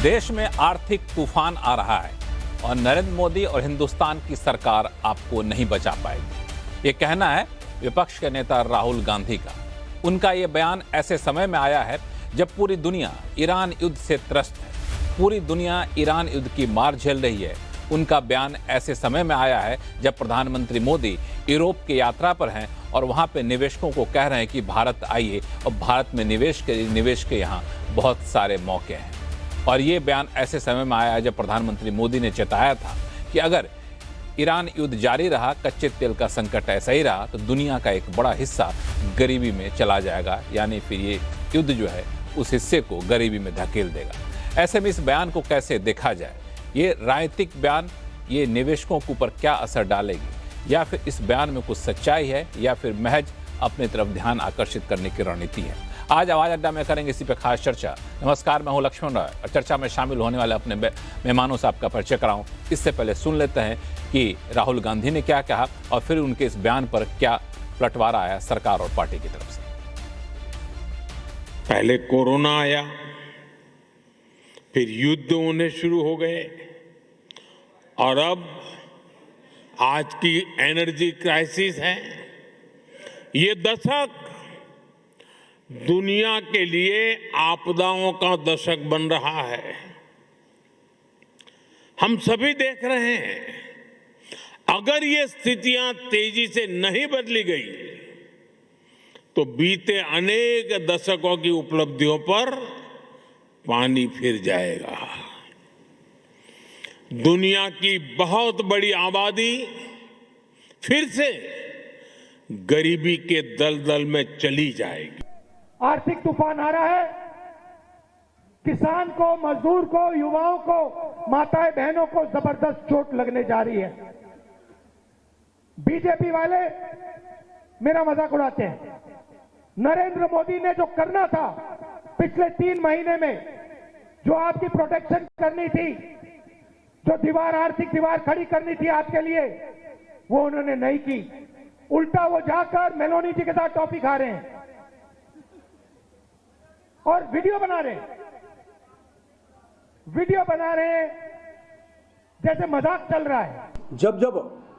देश में आर्थिक तूफान आ रहा है और नरेंद्र मोदी और हिंदुस्तान की सरकार आपको नहीं बचा पाएगी। ये कहना है विपक्ष के नेता राहुल गांधी का। उनका ये बयान ऐसे समय में आया है जब पूरी दुनिया ईरान युद्ध से त्रस्त है। पूरी दुनिया ईरान युद्ध की मार झेल रही है। उनका बयान ऐसे समय में आया है जब प्रधानमंत्री मोदी यूरोप की यात्रा पर हैं और वहां पे निवेशकों को कह रहे हैं कि भारत आइए और भारत में निवेश के यहाँ बहुत सारे मौके हैं। और ये बयान ऐसे समय में आया है जब प्रधानमंत्री मोदी ने चेताया था कि अगर ईरान युद्ध जारी रहा, कच्चे तेल का संकट ऐसा ही रहा, तो दुनिया का एक बड़ा हिस्सा गरीबी में चला जाएगा, यानी फिर ये युद्ध जो है उस हिस्से को गरीबी में धकेल देगा। ऐसे में इस बयान को कैसे देखा जाए? ये राजनीतिक बयान ये निवेशकों के ऊपर क्या असर डालेगी, या फिर इस बयान में कुछ सच्चाई है, या फिर महज अपनी तरफ ध्यान आकर्षित करने की रणनीति है? आज आवाज अड्डा में करेंगे इसी पर खास चर्चा। नमस्कार, मैं हूं लक्ष्मण राय और चर्चा में शामिल होने वाले अपने मेहमानों से आपका परिचय कराऊं। इससे पहले सुन लेते हैं कि राहुल गांधी ने क्या कहा और फिर उनके इस बयान पर क्या पलटवार आया सरकार और पार्टी की तरफ से। पहले कोरोना आया, फिर युद्ध होने शुरू हो गए और अब आज की एनर्जी क्राइसिस है। ये दशक दुनिया के लिए आपदाओं का दशक बन रहा है। हम सभी देख रहे हैं, अगर ये स्थितियां तेजी से नहीं बदली गई तो बीते अनेक दशकों की उपलब्धियों पर पानी फिर जाएगा। दुनिया की बहुत बड़ी आबादी फिर से गरीबी के दलदल में चली जाएगी। आर्थिक तूफान आ रहा है। किसान को, मजदूर को, युवाओं को, माताएं बहनों को जबरदस्त चोट लगने जा रही है। बीजेपी वाले मेरा मजाक उड़ाते हैं। नरेंद्र मोदी ने जो करना था पिछले 3 महीने में, जो आपकी प्रोटेक्शन करनी थी, जो दीवार, आर्थिक दीवार खड़ी करनी थी आपके लिए, वो उन्होंने नहीं की। उल्टा वो जाकर मेलोनी जी के साथ टॉफी खा रहे हैं और वीडियो बना रहे हैं जैसे मजाक चल रहा है। जब जब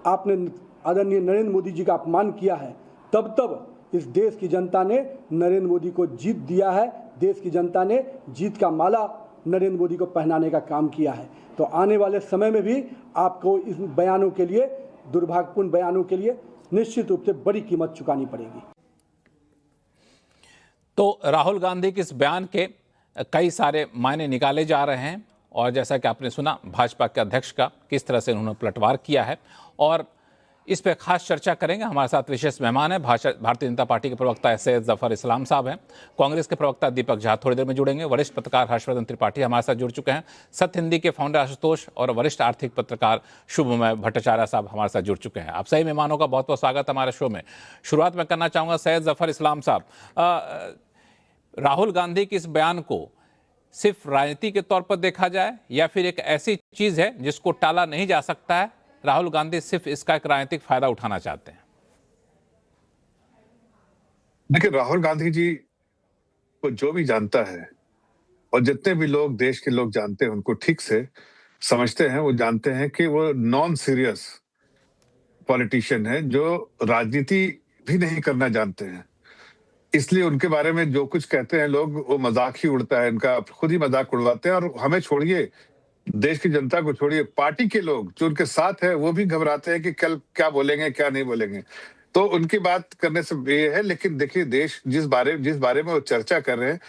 आपने आदरणीय नरेंद्र मोदी जी का अपमान किया है, तब तब इस देश की जनता ने नरेंद्र मोदी को जीत दिया है। देश की जनता ने जीत का माला नरेंद्र मोदी को पहनाने का काम किया है। तो आने वाले समय में भी आपको इस बयानों के लिए, दुर्भाग्यपूर्ण बयानों के लिए निश्चित रूप से बड़ी कीमत चुकानी पड़ेगी। तो राहुल गांधी के इस बयान के कई सारे मायने निकाले जा रहे हैं और जैसा कि आपने सुना भाजपा के अध्यक्ष का किस तरह से उन्होंने पलटवार किया है, और इस पर खास चर्चा करेंगे। हमारे साथ विशेष मेहमान हैं, भारतीय जनता पार्टी के प्रवक्ता सैयद जफर इस्लाम साहब हैं, कांग्रेस के प्रवक्ता दीपक झा थोड़ी देर में जुड़ेंगे, वरिष्ठ पत्रकार हर्षवर्धन त्रिपाठी हमारे साथ जुड़ चुके हैं, सत्य हिंदी के फाउंडर आशुतोष और वरिष्ठ आर्थिक पत्रकार शुभमय भट्टाचार्य साहब हमारे साथ जुड़ चुके हैं। आप सही मेहमानों का बहुत बहुत स्वागत हमारे शो में। शुरुआत में करना चाहूँगा सैयद जफर इस्लाम साहब, राहुल गांधी के इस बयान को सिर्फ राजनीति के तौर पर देखा जाए या फिर एक ऐसी चीज है जिसको टाला नहीं जा सकता है, राहुल गांधी सिर्फ इसका एक राजनीतिक फायदा उठाना चाहते हैं? देखिए, राहुल गांधी जी को जो भी जानता है और जितने भी लोग, देश के लोग जानते हैं, उनको ठीक से समझते हैं, वो जानते हैं कि वो नॉन सीरियस पॉलिटिशियन है जो राजनीति भी नहीं करना जानते हैं। इसलिए उनके बारे में जो कुछ कहते हैं लोग, वो मजाक ही उड़ता है, इनका खुद ही मजाक उड़वाते हैं। और हमें छोड़िए, देश की जनता को छोड़िए, पार्टी के लोग जो उनके साथ है वो भी घबराते हैं कि कल क्या बोलेंगे क्या नहीं बोलेंगे। तो उनकी बात करने से ये है। लेकिन देखिए, देश जिस बारे में वो चर्चा कर रहे हैं,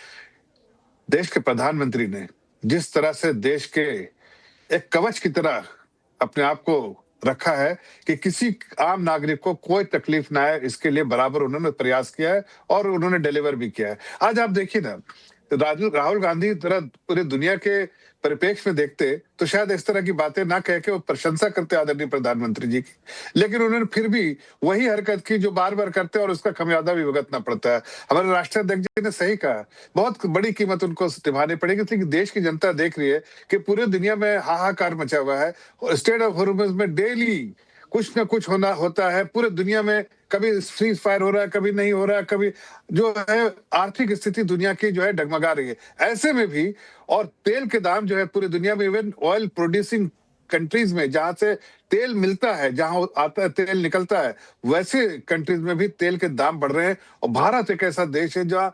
देश के प्रधानमंत्री ने जिस तरह से देश के एक कवच की तरह अपने आप को रखा है कि किसी आम नागरिक को कोई तकलीफ ना आए, इसके लिए बराबर उन्होंने प्रयास किया है और उन्होंने डिलीवर भी किया है। आज आप देखिए ना, राहुल गांधी तरह पूरी दुनिया के परिप्रेक्ष्य में देखते तो शायद इस तरह की बातें ना कह के वो प्रशंसा करते आदरणीय प्रधानमंत्री जी की, लेकिन उन्होंने फिर भी वही हरकत की जो बार बार करते हैं और उसका खमियाजा भी भुगतना पड़ता है। हमारे राष्ट्रीय अध्यक्ष जी ने सही कहा, बहुत बड़ी कीमत उनको निभानी पड़ेगी, क्योंकि देश की जनता देख रही है कि पूरी दुनिया में हाहाकार मचा हुआ है। स्टेट ऑफ हॉर्मुज़ में डेली कुछ ना कुछ होता है, पूरे दुनिया में कभी सीज फायर हो रहा है, कभी नहीं हो रहा है, कभी जो है आर्थिक स्थिति दुनिया की जो है डगमगा रही है। ऐसे में भी और तेल के दाम जो है पूरी दुनिया में, इवन ऑयल प्रोड्यूसिंग कंट्रीज में जहां से तेल मिलता है, जहां आता है तेल निकलता है, वैसे कंट्रीज में भी तेल के दाम बढ़ रहे हैं। और भारत एक ऐसा देश है जहां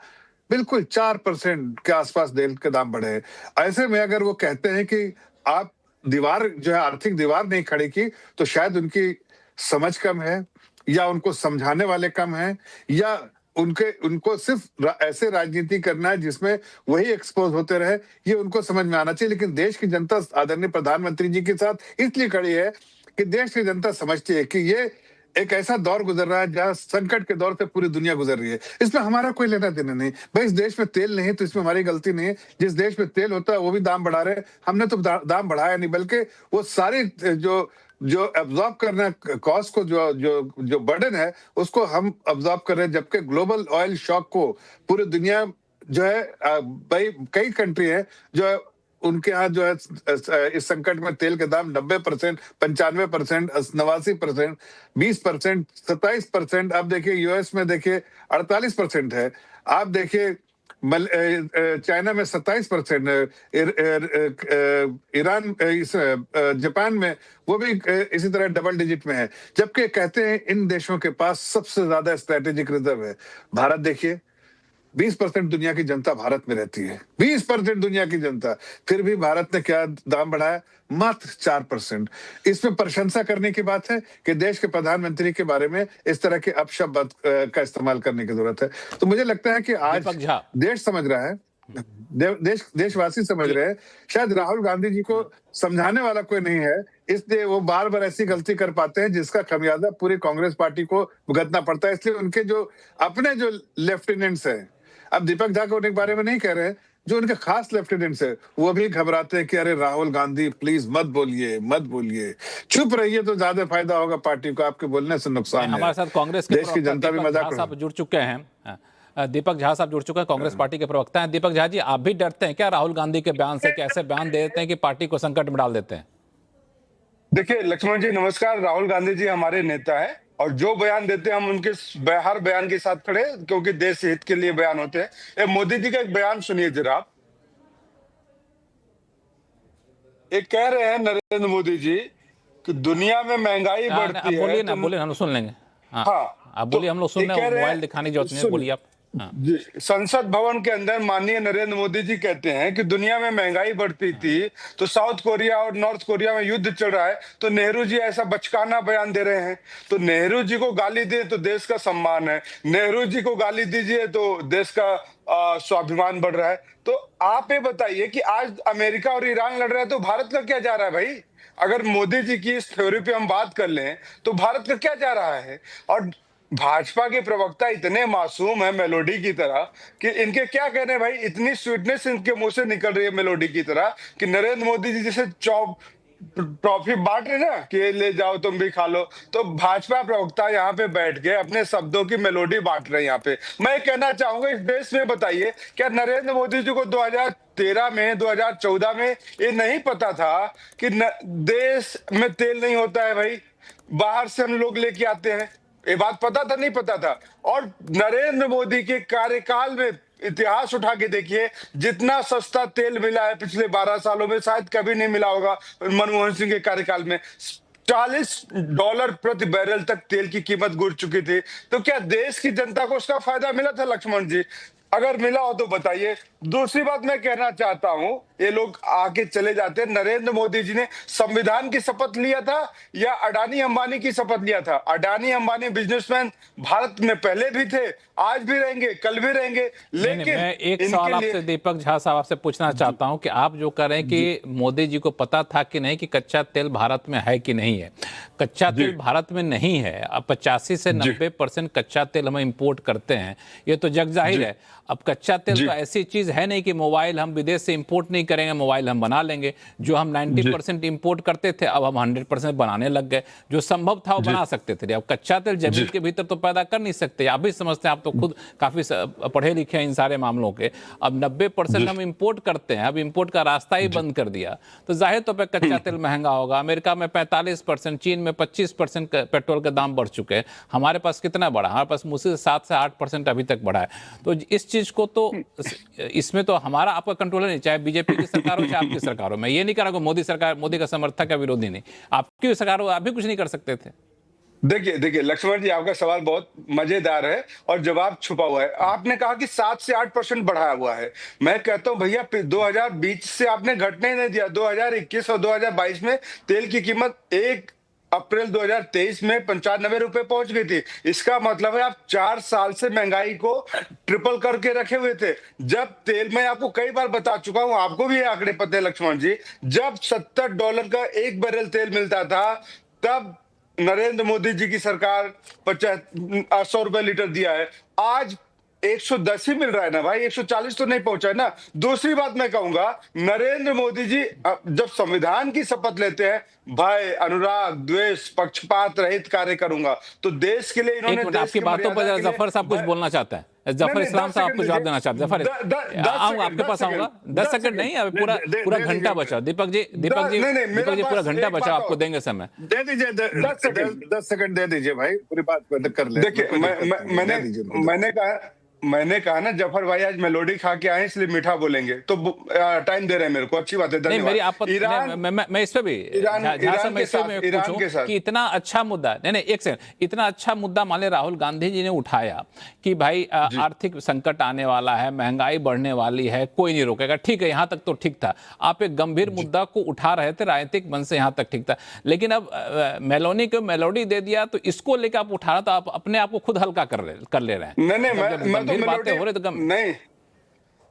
बिल्कुल 4% के आसपास तेल के दाम बढ़े हैं। ऐसे में अगर वो कहते हैं कि आप दीवार जो है आर्थिक दीवार नहीं खड़ी की, तो शायद उनकी समझ कम है, या उनको समझाने वाले कम हैं, या उनको सिर्फ ऐसे राजनीति करना है जिसमें वही एक्सपोज होते रहे, ये उनको समझ में आना चाहिए। लेकिन देश की जनता आदरणीय प्रधानमंत्री जी के साथ इसलिए खड़ी है कि देश की जनता समझती है कि ये एक ऐसा दौर गुजर रहा है जहां संकट के दौर से पूरी दुनिया गुजर रही है। इसमें हमारा कोई लेना देना नहीं। भाई इस देश में तेल नहीं तो इसमें हमारी गलती नहीं है। जिस देश में तेल होता है वो भी दाम बढ़ा रहे हैं, हमने तो दाम बढ़ाया नहीं, बल्कि वो सारी जो एब्जॉर्ब करना कॉस्ट को, जो बर्डन है उसको हम एब्जॉर्ब कर रहे हैं। जबकि ग्लोबल ऑयल शॉक को पूरी दुनिया जो है, भाई कई कंट्री है जो उनके यहाँ जो है इस संकट में तेल के दाम 90%, 95%, 89%, 20%, 27%, अब देखिए यूएस में देखिए 48% है। आप देखिए चाइना में 27%, ईरान, जापान में वो भी इसी तरह डबल डिजिट में है। जबकि कहते हैं इन देशों के पास सबसे ज्यादा स्ट्रेटेजिक रिजर्व है। भारत देखिए 20% दुनिया की जनता भारत में रहती है, 20% दुनिया की जनता, फिर भी भारत ने क्या दाम बढ़ाया? मात्र 4%। इसमें प्रशंसा करने की बात है कि देश के प्रधानमंत्री के बारे में इस तरह के अपशब्द का इस्तेमाल करने की जरूरत है। तो मुझे लगता है कि आज देश समझ रहा है, देशवासी समझ रहे हैं, शायद राहुल गांधी जी को समझाने वाला कोई नहीं है, इसलिए वो बार बार ऐसी गलती कर पाते हैं जिसका खमियाजा पूरी कांग्रेस पार्टी को भुगतना पड़ता है। इसलिए उनके जो अपने जो लेफ्टिनेंट्स हैं, अब दीपक झा को उनके बारे में नहीं कह रहे हैं, जो उनके खास लेफ्टिनेंट्स है वो भी घबराते हैं कि अरे राहुल गांधी प्लीज मत बोलिए, मत बोलिए, चुप रहिए तो ज्यादा फायदा होगा पार्टी को, आपके बोलने से नुकसान है। हमारे साथ कांग्रेस के देश की जनता भी मजाक साहब जुड़ चुके हैं। दीपक झा साहब जुड़ चुके हैं, कांग्रेस पार्टी के प्रवक्ता हैं। दीपक झा जी, आप भी डरते हैं क्या राहुल गांधी के बयान से? कैसे बयान दे देते हैं कि पार्टी को संकट में डाल देते हैं? देखिए लक्ष्मण जी नमस्कार। राहुल गांधी जी हमारे नेता है और जो बयान देते हैं हम उनके हर बयान के साथ खड़े, क्योंकि देश हित के लिए बयान होते हैं। ये मोदी जी का एक बयान सुनिए जरा आप। एक कह रहे हैं नरेंद्र मोदी जी कि दुनिया में महंगाई बढ़ती है। बोलिए ना, बोलिए, हम सुन लेंगे। हाँ, आप बोलिए, हम लोग सुन रहे हैं, मोबाइल दिखाने की जरूरत नहीं है, बोलिए आप। हाँ। संसद भवन के अंदर माननीय नरेंद्र मोदी जी कहते हैं कि दुनिया में महंगाई बढ़ती थी तो साउथ कोरिया और नॉर्थ कोरिया में युद्ध चल रहा है, तो नेहरू जी ऐसा बचकाना बयान दे रहे हैं। तो नेहरू जी को गाली दे तो देश का सम्मान है, नेहरू जी को गाली दीजिए तो देश का स्वाभिमान बढ़ रहा है। तो आप ये बताइए कि आज अमेरिका और ईरान लड़ रहा है तो भारत का क्या जा रहा है भाई? अगर मोदी जी की इस थ्योरी पे हम बात कर लें तो भारत का क्या जा रहा है? और भाजपा के प्रवक्ता इतने मासूम है मेलोडी की तरह कि इनके क्या कहने भाई, इतनी स्वीटनेस इनके मुंह से निकल रही है मेलोडी की तरह कि नरेंद्र मोदी जी जैसे ट्रॉफी बांट रहे ना कि ले जाओ तुम भी खा लो, तो भाजपा प्रवक्ता यहाँ पे बैठ के अपने शब्दों की मेलोडी बांट रहे हैं। यहाँ पे मैं कहना चाहूंगा इस देश में बताइए, क्या नरेंद्र मोदी जी को 2013 में 2014 में ये नहीं पता था कि देश में तेल नहीं होता है भाई, बाहर से हम लोग लेके आते हैं? ये बात पता था? नहीं पता था। और नरेंद्र मोदी के कार्यकाल में इतिहास उठा के देखिए, जितना सस्ता तेल मिला है पिछले 12 सालों में शायद कभी नहीं मिला होगा मनमोहन सिंह के कार्यकाल में। $40 प्रति बैरल तक तेल की कीमत गिर चुकी थी। तो क्या देश की जनता को उसका फायदा मिला था लक्ष्मण जी? अगर मिला हो तो बताइए। दूसरी बात मैं कहना चाहता हूं, ये लोग आके चले जाते हैं, नरेंद्र मोदी जी ने संविधान की शपथ लिया था या अडानी अंबानी की शपथ लिया था? अडानी अंबानी बिजनेसमैन भारत में पहले भी थे, आज भी रहेंगे, कल भी रहेंगे। लेकिन मैं एक सवाल आपसे दीपक झा साहब आपसे पूछना चाहता हूं कि आप जो कह रहे हैं कि मोदी जी को पता था कि नहीं कि कच्चा तेल भारत में है कि नहीं है? कच्चा तेल भारत में नहीं है। अब 85 से 90% कच्चा तेल हम इंपोर्ट करते हैं, ये तो जग जाहिर है। अब कच्चा तेल तो ऐसी चीज है नहीं कि मोबाइल हम विदेश से इंपोर्ट नहीं करेंगे, मोबाइल हम बना लेंगे। जो हम 90% इंपोर्ट करते थे अब हम 100% बनाने लग गए। जो संभव था वो बना सकते थे। अब कच्चा तेल जमीन के भीतर तो पैदा कर नहीं सकते। आप भी समझते हैं, आप तो खुद काफी पढ़े लिखे हैं इन सारे मामलों के। अब 90% हम इंपोर्ट करते हैं, अब इंपोर्ट का रास्ता ही बंद कर दिया तो जाहिर तौर पर कच्चा तेल महंगा होगा। अमेरिका में 45%, चीन में 25% पेट्रोल के दाम बढ़ चुके हैं। हमारे पास कितना बढ़ा? हमारे पास मुझसे 7 से 8% अभी तक बढ़ा है। तो इस चीज को तो इसमें तो हमारा आपका कंट्रोल नहीं, चाहे बीजेपी की सरकार हो चाहे आपकी सरकार हो। मैं ये नहीं कह रहा कि मोदी सरकार, मोदी का समर्थक या विरोधी नहीं, आपकी सरकार हो आप भी कुछ नहीं कर सकते थे। देखिए लक्ष्मण जी, आपका सवाल बहुत मजेदार है और जवाब छुपा हुआ है। आपने कहा कि 7 से 8% बढ़ाया हुआ है। मैं कहता हूं भैया 2020 से आपने घटने नहीं दिया। 2021 और 2022 में तेल की कीमत 1 अप्रैल 2023 में 95 रुपए पहुंच गई थी। इसका मतलब है आप 4 साल से महंगाई को ट्रिपल करके रखे हुए थे। जब तेल, मैं आपको कई बार बता चुका हूं, आपको भी ये आंकड़े पते हैं लक्ष्मण जी, जब $70 का 1 बैरल तेल मिलता था तब नरेंद्र मोदी जी की सरकार 800 रुपए लीटर दिया है। आज 110 ही मिल रहा है ना भाई, 140 तो नहीं पहुंचा है ना। दूसरी बात मैं कहूंगा, नरेंद्र मोदी जी जब संविधान की शपथ लेते हैं, भय, अनुराग, द्वेष, पक्षपात रहित कार्य करूंगा, तो देश के लिए इन्होंने आपकी बातों पर जफर साहब कुछ बोलना चाहता है। जफर इस्लाम साहब आपको जवाब देना चाहते हैं। जफर आऊंगा आपके पास, आऊंगा 10 सेकंड नहीं, अभी पूरा घंटा बचा। दीपक जी पूरा घंटा बचा, आपको देंगे समय। दे दीजिए 10 सेकंड दे दीजिए भाई, पूरी बात कर ले। देखिए मैंने कहा ना जफर भाई आज मेलोडी खा के आए इसलिए मीठा बोलेंगे, तो टाइम दे रहे हैं मेरे को, अच्छी बात है, धन्यवाद। मेरी आपत्ति, मैं इस पे भी पूछूं कि इतना अच्छा मुद्दा, नहीं एक सेकंड, इतना अच्छा मुद्दा मान ले राहुल गांधी जी ने उठाया कि भाई आर्थिक संकट आने वाला है, महंगाई बढ़ने वाली है, कोई नहीं रोकेगा, ठीक है, यहां तक तो ठीक था। आप एक गंभीर मुद्दा को उठा रहे थे, राजनीतिक मन से यहां तक ठीक था, लेकिन अब मेलोनी को मेलोडी दे दिया तो इसको लेकर आप उठा रहा, तो आप अपने आप को खुद हल्का कर ले रहे हैं। बातें हो रही तो नहीं,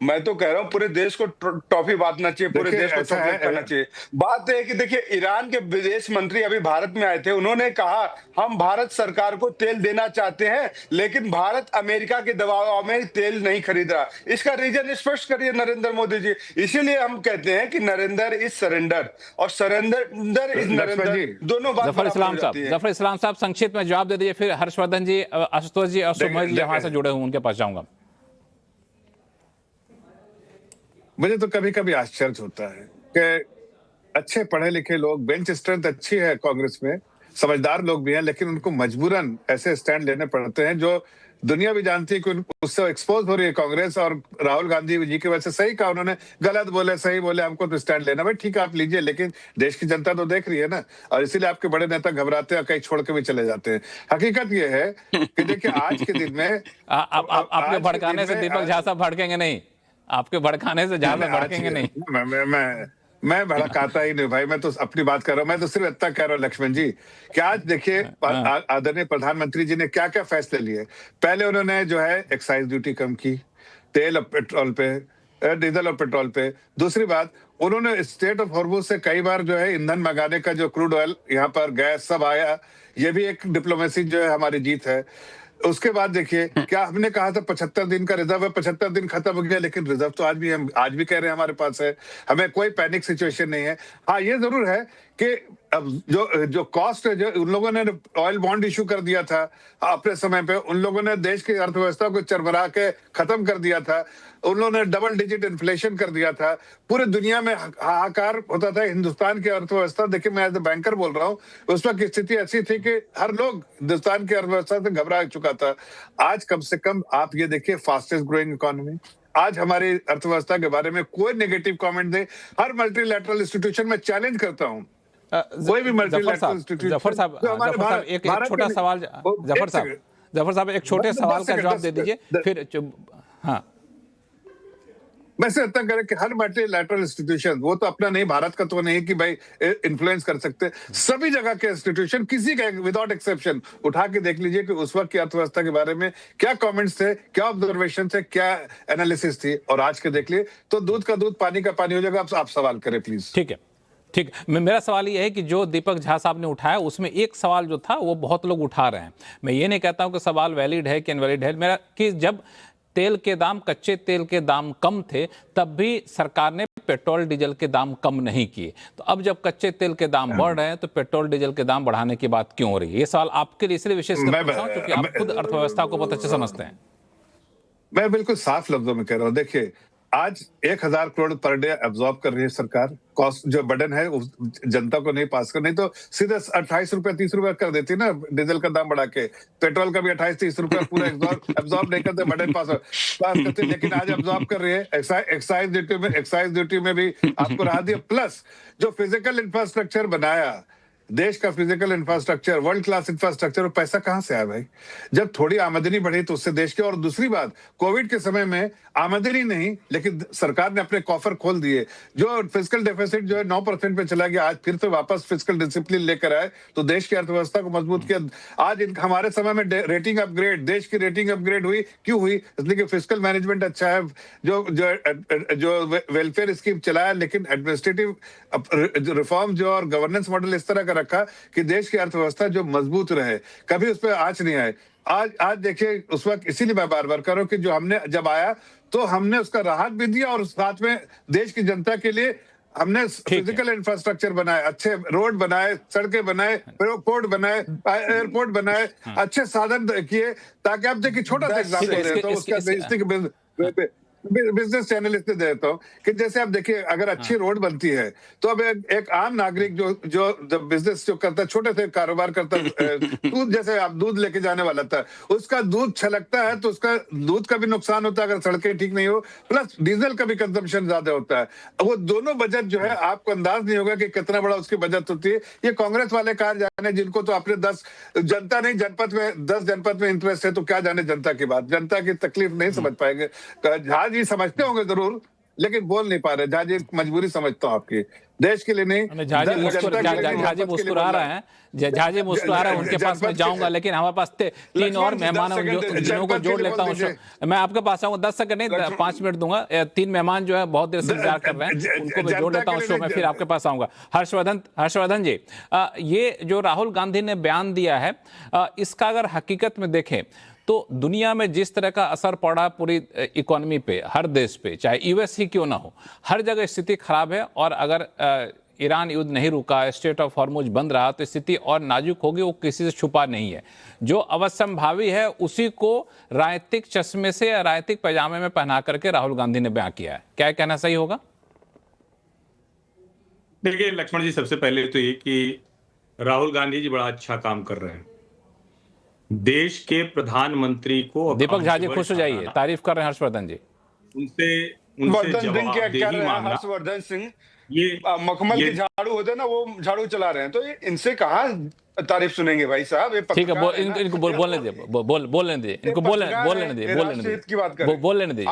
मैं तो कह रहा हूं पूरे देश को टॉफी बांटना चाहिए, पूरे देश को सपोर्ट करना चाहिए। बात है कि देखिए ईरान के विदेश मंत्री अभी भारत में आए थे, उन्होंने कहा हम भारत सरकार को तेल देना चाहते हैं लेकिन भारत अमेरिका के दबाव में तेल नहीं खरीद रहा। इसका रीजन स्पष्ट करिए नरेंद्र मोदी जी। इसीलिए हम कहते हैं कि नरेंद्र इज सरेंडर और सरेंडर इज नरेंद्र, दोनों बात। जफर इस्लाम साहब संक्षिप्त में जवाब दे दीजिए, फिर हर्षवर्धन जी, आशुतोष जी और सुमोद जी वहां से जुड़े हुए उनके पास जाऊंगा। मुझे तो कभी कभी आश्चर्य होता है कि अच्छे पढ़े लिखे लोग, बेंच स्ट्रेंथ अच्छी है कांग्रेस में, समझदार लोग भी हैं, लेकिन उनको मजबूरन ऐसे स्टैंड लेने पड़ते हैं जो दुनिया भी जानती है कि उससे एक्सपोज हो रही है कांग्रेस। और राहुल गांधी जी की वजह से, सही कहा उन्होंने, गलत बोले सही बोले, हमको तो स्टैंड लेना, भाई ठीक है आप लीजिए, लेकिन देश की जनता तो देख रही है ना, और इसीलिए आपके बड़े नेता घबराते हैं, कहीं छोड़ के भी चले जाते हैं। हकीकत ये है कि देखिए आज के दिन में आपके भड़काने से दीपक झा साहब भड़केंगे नहीं, आपके भड़काने से ज्यादा भड़केंगे नहीं। मैं भड़काता ही नहीं भाई, मैं तो अपनी बात कर रहा हूँ। मैं तो सिर्फ इतना कह रहा हूँ लक्ष्मण जी कि आज देखिए आदरणीय प्रधानमंत्री जी ने क्या क्या फैसले लिए। पहले उन्होंने जो है एक्साइज ड्यूटी कम की तेल और पेट्रोल पे, डीजल और पेट्रोल पे। दूसरी बात, उन्होंने स्टेट ऑफ हॉर्मुज से कई बार जो है ईंधन मंगाने का, जो क्रूड ऑयल यहाँ पर गैस सब आया, ये भी एक डिप्लोमेसी जो है हमारी जीत है। उसके बाद देखिए क्या हमने कहा था 75 दिन का रिजर्व है, 75 दिन खत्म हो गया, लेकिन रिजर्व तो आज भी कह रहे हैं हमारे पास है। हमें कोई पैनिक सिचुएशन नहीं है। हाँ ये जरूर है कि अब जो कॉस्ट है, जो उन लोगों ने ऑयल बॉन्ड इशू कर दिया था अपने समय पे, उन लोगों ने देश की अर्थव्यवस्था को चरमरा के खत्म कर दिया था, उन लोगों ने डबल डिजिट इन्फ्लेशन कर दिया था, पूरे दुनिया में हाहाकार होता था। हिंदुस्तान की अर्थव्यवस्था, देखिए मैं एज ए बैंकर बोल रहा हूँ, उस वक्त की स्थिति ऐसी थी कि हर लोग हिंदुस्तान की अर्थव्यवस्था से घबरा चुका था। आज कम से कम आप ये देखिए, फास्टेस्ट ग्रोइंग इकोनॉमी, आज हमारी अर्थव्यवस्था के बारे में कोई नेगेटिव कमेंट दे, हर मल्टीलैटरल इंस्टीट्यूशन में चैलेंज करता हूँ, कोई भी मल्टीलैटरल इंस्टीट्यूशन। जफर साहब एक छोटा सवाल, जफर साहब एक छोटे सवाल का जवाब दे दीजिए फिर। हाँ, मैं से इतना करें कि हर मल्टीलैटरल इंस्टीट्यूशन, वो तो अपना नहीं, भारत का तो नहीं कि भाई इन्फ्लुएंस कर सकते, सभी जगह के इंस्टीट्यूशन, किसी का विदाउट एक्सेप्शन उठा के देख लीजिए कि उस वक्त की अर्थव्यवस्था के बारे में क्या कमेंट्स थे, क्या ऑब्जर्वेशन थे, क्या एनालिसिस थी, और आज के देख लिए तो दूध का दूध पानी का पानी हो जाएगा। आप सवाल करें प्लीज। ठीक है, ठीक। मेरा सवाल ये है कि जो दीपक झा साहब ने उठाया उसमें एक सवाल जो था वो बहुत लोग उठा रहे हैं। मैं ये नहीं कहता हूं कि सवाल वैलिड है कि इनवैलिड है, मेरा कि जब तेल के दाम, कच्चे तेल के दाम कम थे, तब भी सरकार ने पेट्रोल डीजल के दाम कम नहीं किए। तो अब जब कच्चे तेल के दाम बढ़ रहे हैं तो पेट्रोल डीजल के दाम बढ़ाने की बात क्यों हो रही है? ये सवाल आपके लिए इसलिए विशेष कर पूछ रहा हूं क्योंकि आप खुद अर्थव्यवस्था को बहुत अच्छे समझते हैं। मैं बिल्कुल साफ लफ्जों में कह रहा हूं, देखिए आज 1,000 करोड़ पर डे एब्जॉर्ब कर रही है सरकार। कॉस्ट जो बर्डन है उस जनता को नहीं पास कर, नहीं तो सीधे 28 रुपए 30 रुपए कर देती ना डीजल का दाम बढ़ा के। पेट्रोल का भी 28-30 रुपए पूरा एब्जॉर्ब नहीं करते, बर्डन पास करते, लेकिन आज एब्जॉर्ब कर रही है। एक्साइज ड्यूटी में भी आपको राहत दिया। प्लस जो फिजिकल इंफ्रास्ट्रक्चर बनाया, देश का physical infrastructure, world class infrastructure, वो पैसा कहां से आया भाई? जब थोड़ी आमदनी बढ़ी तो उससे देश के, और दूसरी बात कोविड के समय में आमदनी नहीं लेकिन सरकार ने अपने कॉफर खोल दिए। जो फिजिकल डेफिसिट जो है 9% पे चला गया, आज फिर से वापस फिजिकल डिसिप्लिन लेकर आए तो देश की अर्थव्यवस्था को मजबूत किया। आज हमारे समय में रेटिंग अपग्रेड, देश की रेटिंग अपग्रेड हुई, क्यों हुई? इसलिए कि फिजिकल मैनेजमेंट अच्छा है, जो वेलफेयर स्कीम चलाया, लेकिन एडमिनिस्ट्रेटिव रिफॉर्म जो और गवर्नेंस मॉडल इस तरह का रखा कि देश की अर्थव्यवस्था जो मजबूत रहे, कभी उस पर आंच नहीं आए। आज देखिए उस वक्त, इसीलिए मैं बार बार कह रहा हूं कि जो हमने जब आया तो हमने उसका राहत भी दिया और साथ में देश की जनता के लिए हमने फिजिकल इंफ्रास्ट्रक्चर बनाए, अच्छे रोड बनाए, सड़कें बनाए, पोर्ट बनाए, एयरपोर्ट बनाए, अच्छे साधन किए, ताकि आप देखिए छोटा सा एग्जाम्पल देता हूं उसका बिजनेस चैनल इसलिए देता हूँ कि जैसे आप देखिए अगर अच्छी रोड बनती है तो अब एक आम नागरिक जो बिजनेस जो करता है, छोटे से कारोबार करता है, दूध, जैसे आप दूध लेके जाने वाला था, उसका दूध छलकता है तो उसका दूध का भी नुकसान होता है अगर सड़कें ठीक नहीं हो, प्लस डीजल का भी कंजम्पशन ज्यादा होता है। वो दोनों बजट जो है आपको अंदाज नहीं होगा कि कितना बड़ा उसकी बजट होती है। ये कांग्रेस वाले कार जाने, जिनको तो अपने 10 जनता नहीं, जनपद में 10 जनपद में इंटरेस्ट है, तो क्या जाने जनता की बात, जनता की तकलीफ नहीं समझ पाएंगे। जहाज जी समझते होंगे जरूर, लेकिन बोल नहीं पा रहे। जहाज जी मजबूरी समझता हूं आपकी, देश के लिए नहीं। झाजी मुस्कुरा रहे हैं, झाजी मुस्कुरा रहे हैं, उनके पास मैं जाऊंगा, लेकिन हमारे पास 3 और मेहमान हैं जिनको को जोड़ लेता हूं। मैं आपके पास आऊंगा, 10 सेकंड नहीं 5 मिनट दूंगा। 3 मेहमान जो है बहुत देर से इंतजार कर रहे हैं, उनको मैं जोड़ लेता हूं शो में, फिर आपके पास आऊंगा। हर्षवर्धन जी, ये जो राहुल गांधी ने बयान दिया है, इसका अगर हकीकत में देखें तो दुनिया में जिस तरह का असर पड़ा पूरी इकोनॉमी पे, हर देश पे, चाहे यूएस ही क्यों ना हो, हर जगह स्थिति खराब है। और अगर ईरान युद्ध नहीं रुका, स्ट्रेट ऑफ हॉर्मुज बंद रहा, तो स्थिति और नाजुक होगी, वो किसी से छुपा नहीं है। जो अवश्यंभावी है उसी को राजनीतिक चश्मे से या राजनीतिक पैजामे में पहना करके राहुल गांधी ने बयान किया है। क्या कहना सही होगा? देखिए लक्ष्मण जी, सबसे पहले तो ये कि राहुल गांधी जी बड़ा अच्छा काम कर रहे हैं। देश के प्रधानमंत्री को, दीपक झा जी खुश हो जाइए, तारीफ कर रहे हैं हर्षवर्धन जी। उनसे जवाबदेही मांगना, हर्षवर्धन सिंह ये मखमल के झाड़ू होते हैं ना, वो झाड़ू चला रहे हैं, तो इनसे कहाँ तारीफ सुनेंगे भाई साहब? ठीक है, इनको बोलने दीजिए, बोलने दीजिए, इनको बोलने दीजिए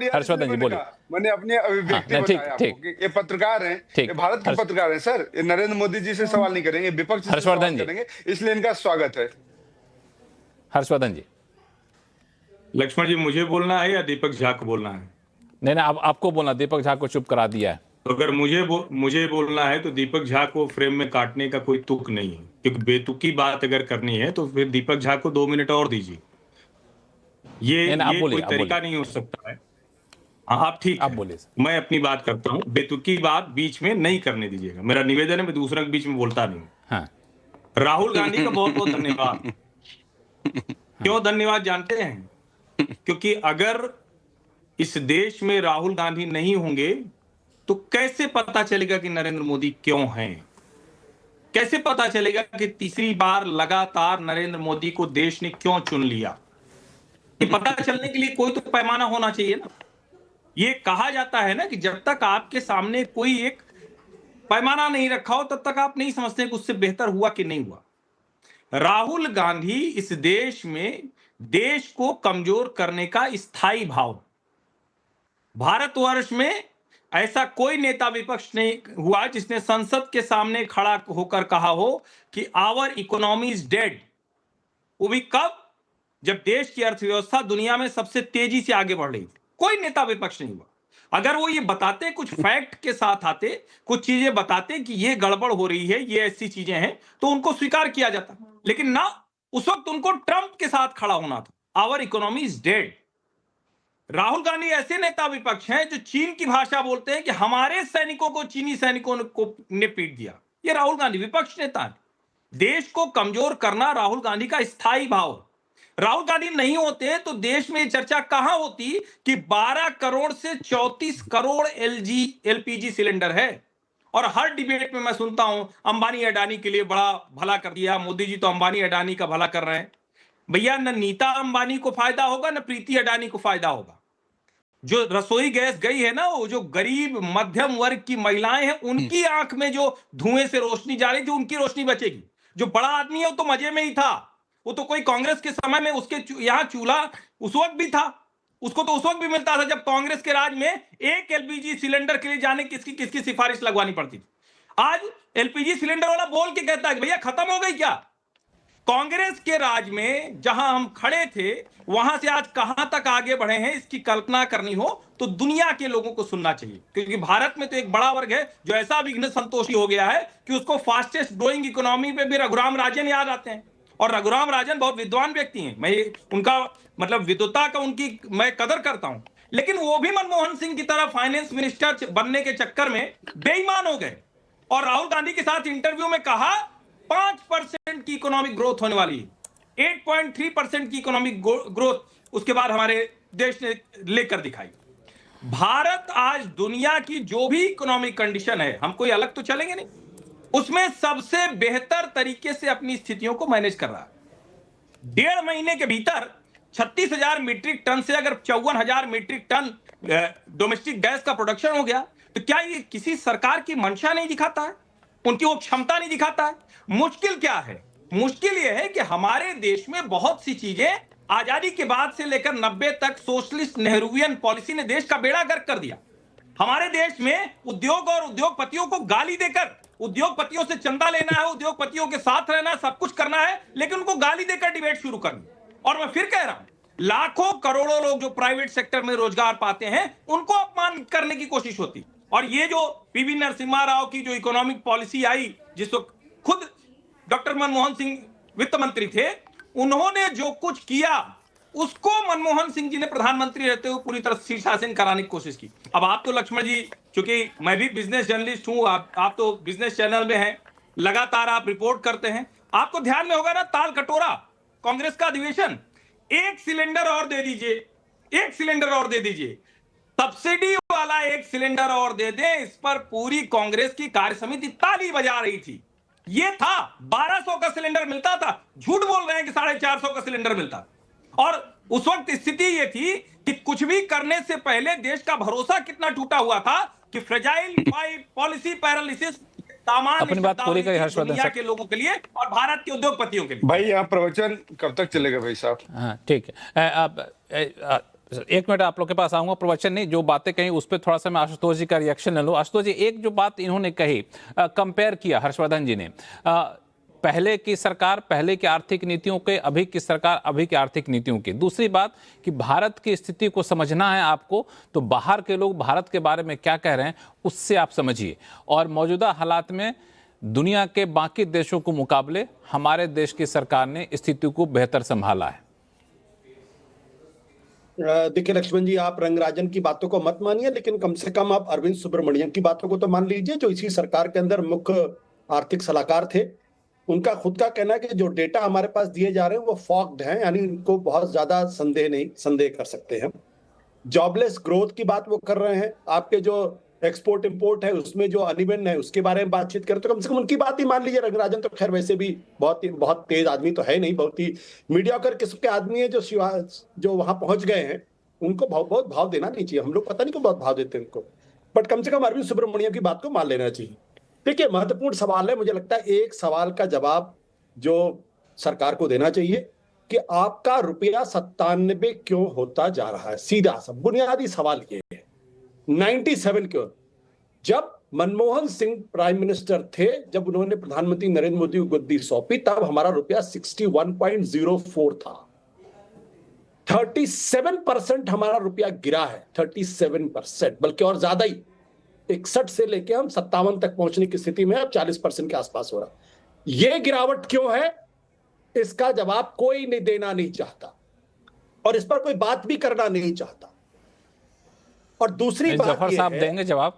हर्षवर्धन जी बोलिए। मैंने अपनी अभिव्यक्ति बताया आपको, ये पत्रकार हैं, ये भारत के पत्रकार हैं सर, ये नरेंद्र मोदी जी से सवाल नहीं करेंगे, विपक्ष से सवाल करेंगे, इसलिए इनका स्वागत है। हर्षवर्धन जी। लक्ष्मण जी, मुझे बोलना है या दीपक झा को बोलना है? नहीं, आपको बोलना, दीपक झा को चुप करा दिया है। तो अगर मुझे बोलना है तो दीपक झा को फ्रेम में काटने का कोई तुक नहीं है, क्योंकि बेतुकी बात अगर करनी है तो फिर दीपक झा को 2 मिनट और दीजिए। ये कोई तरीका नहीं हो सकता है। हाँ, आप ठीक है, बोलिए। मैं अपनी बात करता हूँ, बेतुकी बात बीच में नहीं करने दीजिएगा, मेरा निवेदन है। मैं दूसरा के बीच में बोलता नहीं। हाँ। राहुल गांधी का बहुत बहुत धन्यवाद। क्यों धन्यवाद जानते हैं? क्योंकि अगर इस देश में राहुल गांधी नहीं होंगे तो कैसे पता चलेगा कि नरेंद्र मोदी क्यों हैं? कैसे पता चलेगा कि तीसरी बार लगातार नरेंद्र मोदी को देश ने क्यों चुन लिया? ये पता चलने के लिए कोई तो पैमाना होना चाहिए ना। ये कहा जाता है ना कि जब तक आपके सामने कोई एक पैमाना नहीं रखा हो तब तक आप नहीं समझते कि उससे बेहतर हुआ कि नहीं हुआ। राहुल गांधी इस देश में देश को कमजोर करने का स्थायी भाव, भारतवर्ष में ऐसा कोई नेता विपक्ष नहीं हुआ जिसने संसद के सामने खड़ा होकर कहा हो कि आवर इकोनॉमी इज डेड। वो भी कब? जब देश की अर्थव्यवस्था दुनिया में सबसे तेजी से आगे बढ़ रही थी। कोई नेता विपक्ष नहीं हुआ। अगर वो ये बताते, कुछ फैक्ट के साथ आते, कुछ चीजें बताते कि ये गड़बड़ हो रही है, ये ऐसी चीजें हैं, तो उनको स्वीकार किया जाता। लेकिन ना, उस वक्त उनको ट्रंप के साथ खड़ा होना था। Our economy is dead. Rahul Gandhi ऐसे नेता विपक्ष हैं जो चीन की भाषा बोलते हैं कि हमारे सैनिकों को चीनी सैनिकों ने पीट दिया। ये राहुल गांधी विपक्ष नेता है। देश को कमजोर करना राहुल गांधी का स्थायी भाव है। राहुल गांधी नहीं होते तो देश में चर्चा कहां होती कि 12 करोड़ से 34 करोड़ एलपीजी सिलेंडर है। और हर डिबेट में मैं सुनता हूं अंबानी अडानी के लिए बड़ा भला कर दिया मोदी जी, तो अंबानी अडानी का भला कर रहे हैं। भैया, न नीता अंबानी को फायदा होगा न प्रीति अडानी को फायदा होगा। जो रसोई गैस गई है ना, वो जो गरीब मध्यम वर्ग की महिलाएं हैं उनकी आंख में जो धुएं से रोशनी जा रही थी, उनकी रोशनी बचेगी। जो बड़ा आदमी है वो तो मजे में ही था, वो तो कोई कांग्रेस के समय में उसके यहां चूल्हा उस वक्त भी था, उसको तो उस वक्त भी मिलता था जब कांग्रेस के राज में एक एलपीजी सिलेंडर के लिए जाने किसकी सिफारिश लगवानी पड़ती थी। आज एलपीजी सिलेंडर वाला बोल के कहता है कि भैया खत्म हो गई क्या। कांग्रेस के राज में जहां हम खड़े थे वहां से आज कहां तक आगे बढ़े हैं, इसकी कल्पना करनी हो तो दुनिया के लोगों को सुनना चाहिए। क्योंकि भारत में तो एक बड़ा वर्ग है जो ऐसा विघ्न संतोषी हो गया है कि उसको फास्टेस्ट ग्रोइंग इकोनॉमी पे भी रघुराम राजन याद आते हैं। और रघुराम राजन बहुत विद्वान व्यक्ति हैं, मैं उनका मतलब विद्वता का उनकी मैं कदर करता हूं, लेकिन वो भी मनमोहन सिंह की तरह फाइनेंस मिनिस्टर बनने के चक्कर में बेईमान हो गए और राहुल गांधी के साथ इंटरव्यू में कहा 5% की इकोनॉमिक ग्रोथ होने वाली है, 8.3% की इकोनॉमिक ग्रोथ उसके बाद हमारे देश ने लेकर दिखाई। भारत आज दुनिया की जो भी इकोनॉमिक कंडीशन है, हम कोई अलग तो चलेंगे नहीं, उसमें सबसे बेहतर तरीके से अपनी स्थितियों को मैनेज कर रहा है। 1.5 महीने के भीतर 36,000 मीट्रिक टन से अगर 54,000 मीट्रिक टन डोमेस्टिक गैस का प्रोडक्शन हो गया तो क्या ये किसी सरकार की मंशा नहीं दिखाता है, उनकी वो क्षमता नहीं दिखाता है। मुश्किल क्या है? मुश्किल यह है कि हमारे देश में बहुत सी चीजें आजादी के बाद से लेकर 90 तक सोशलिस्ट नेहरूवियन पॉलिसी ने देश का बेड़ा गर्क कर दिया। हमारे देश में उद्योग और उद्योगपतियों को गाली देकर, उद्योगपतियों से चंदा लेना है, उद्योगपतियों के साथ रहना है, सब कुछ करना है, लेकिन उनको गाली देकर डिबेट शुरू करनी। और मैं फिर कह रहा हूं, लाखों करोड़ों लोग जो प्राइवेट सेक्टर में रोजगार पाते हैं उनको अपमान करने की कोशिश होती। और ये जो पीवी नरसिम्हा राव की जो इकोनॉमिक पॉलिसी आई, जिसको खुद डॉक्टर मनमोहन सिंह वित्त मंत्री थे, उन्होंने जो कुछ किया उसको मनमोहन सिंह जी ने प्रधानमंत्री रहते हुए पूरी तरह शीर्षासन कराने की कोशिश की। अब आप तो लक्ष्मण जी, चूंकि मैं भी बिजनेस जर्नलिस्ट हूं, आप तो बिजनेस चैनल में हैं, लगातार आप रिपोर्ट करते हैं, आपको ध्यान में होगा ना ताल कटोरा कांग्रेस का अधिवेशन, एक सिलेंडर और दे दीजिए, एक सिलेंडर और दे दीजिए, सब्सिडी वाला एक सिलेंडर और दे दें, इस पर पूरी कांग्रेस की कार्य समिति ताली बजा रही थी। ये था 1200 का सिलेंडर मिलता था, झूठ बोल रहे हैं कि 450 का सिलेंडर मिलता। और उस वक्त स्थिति ये थी कि कुछ भी करने से पहले देश का भरोसा कितना टूटा हुआ था कि फ्रेजाइल पॉलिसी पैरालिसिस अपनी बात पूरी करिए हर्षवर्धन दुनिया के लोगों के लिए और भारत के उद्योगपतियों के लिए। भाई यहाँ प्रवचन कब तक चलेगा भाई साहब? हाँ ठीक है, आप 1 मिनट आप लोग के पास आऊंगा। प्रवचन नहीं, जो बातें कही उस पर थोड़ा सा मैं आशुतोष जी का रिएक्शन ले लूं। आशुतोष जी, एक जो बात इन्होंने कही, कंपेयर किया हर्षवर्धन जी ने, पहले की सरकार पहले की आर्थिक नीतियों के, अभी की सरकार अभी की आर्थिक नीतियों की। दूसरी बात कि भारत की स्थिति को समझना है आपको, तो बाहर के लोग भारत के बारे में क्या कह रहे हैं उससे आप समझिए, और मौजूदा हालात में दुनिया के बाकी देशों के मुकाबले हमारे देश की सरकार ने स्थिति को बेहतर संभाला है। देखिए लक्ष्मण जी, आप रंगराजन की बातों को मत मानिए, लेकिन कम से कम आप अरविंद सुब्रमण्यम की बातों को तो मान लीजिए, जो इसी सरकार के अंदर मुख्य आर्थिक सलाहकार थे। उनका खुद का कहना है कि जो डेटा हमारे पास दिए जा रहे हैं वो फॉक्ड हैं, यानी इनको बहुत ज्यादा संदेह कर सकते हैं। जॉबलेस ग्रोथ की बात वो कर रहे हैं। आपके जो एक्सपोर्ट इंपोर्ट है उसमें जो अनिवन है उसके बारे में बातचीत करें तो कम से कम उनकी बात ही मान लीजिए। रंगराजन तो खैर वैसे भी बहुत तेज आदमी तो है नहीं, बहुत ही मीडियाकर किस्म के आदमी है जो वहां पहुंच गए हैं। उनको बहुत भाव देना नहीं चाहिए। हम लोग पता नहीं क्यों बहुत भाव देते हैं उनको, बट कम से कम अरविंद सुब्रमण्यम की बात को मान लेना चाहिए। देखिए, महत्वपूर्ण सवाल है। मुझे लगता है एक सवाल का जवाब जो सरकार को देना चाहिए कि आपका रुपया 97 क्यों होता जा रहा है। सीधा सा बुनियादी सवाल ये है। 97 क्यों? जब मनमोहन सिंह प्राइम मिनिस्टर थे, जब उन्होंने प्रधानमंत्री नरेंद्र मोदी को गद्दी सौंपी, तब हमारा रुपया 61.04 था। 37% हमारा रुपया गिरा है, 37%, बल्कि और ज्यादा ही। 61 से लेके हम 57 तक पहुंचने की स्थिति में, अब 40% के आसपास हो रहा। यह गिरावट क्यों है, इसका जवाब कोई नहीं देना नहीं चाहता और इस पर कोई बात भी करना नहीं चाहता। और दूसरी बात जफर ये साहब है, देंगे जवाब।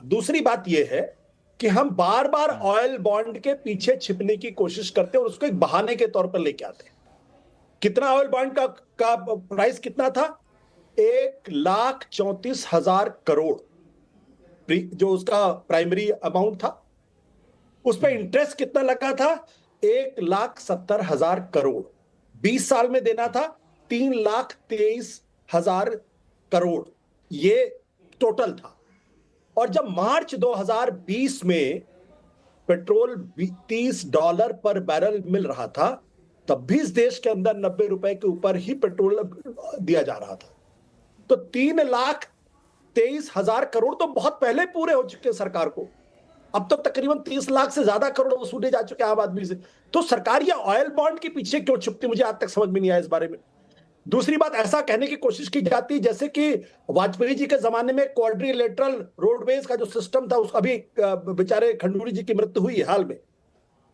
दूसरी बात यह है कि हम बार बार ऑयल बॉन्ड के पीछे छिपने की कोशिश करते हैं और उसको एक बहाने के तौर पर लेके आते हैं। कितना ऑयल बॉन्ड का प्राइस कितना था? 1,34,000 करोड़ जो उसका प्राइमरी अमाउंट था। उस पर इंटरेस्ट कितना लगा था? 1,70,000 करोड़। 20 साल में देना था 3,23,000 करोड़, ये टोटल था। और जब मार्च 2020 में पेट्रोल $30 पर बैरल मिल रहा था, तब भी इस देश के अंदर 90 रुपए के ऊपर ही पेट्रोल दिया जा रहा था। तो 3,23,000 करोड़ तो बहुत पहले पूरे हो चुके सरकार को। अब तो तकरीबन 30 लाख से ज्यादा करोड़ वसूले जा चुके हैं आम आदमी से। तो सरकार ये ऑयल बॉन्ड के पीछे क्यों छुपती, मुझे आज तक समझ में नहीं आया इस बारे में। दूसरी बात, ऐसा कहने की कोशिश की जाती है जैसे कि वाजपेयी जी के जमाने में क्वाड्रिलेटरल रोडवेज का जो सिस्टम था, उसका भी बेचारे खंडूरी जी की मृत्यु हुई है हाल में,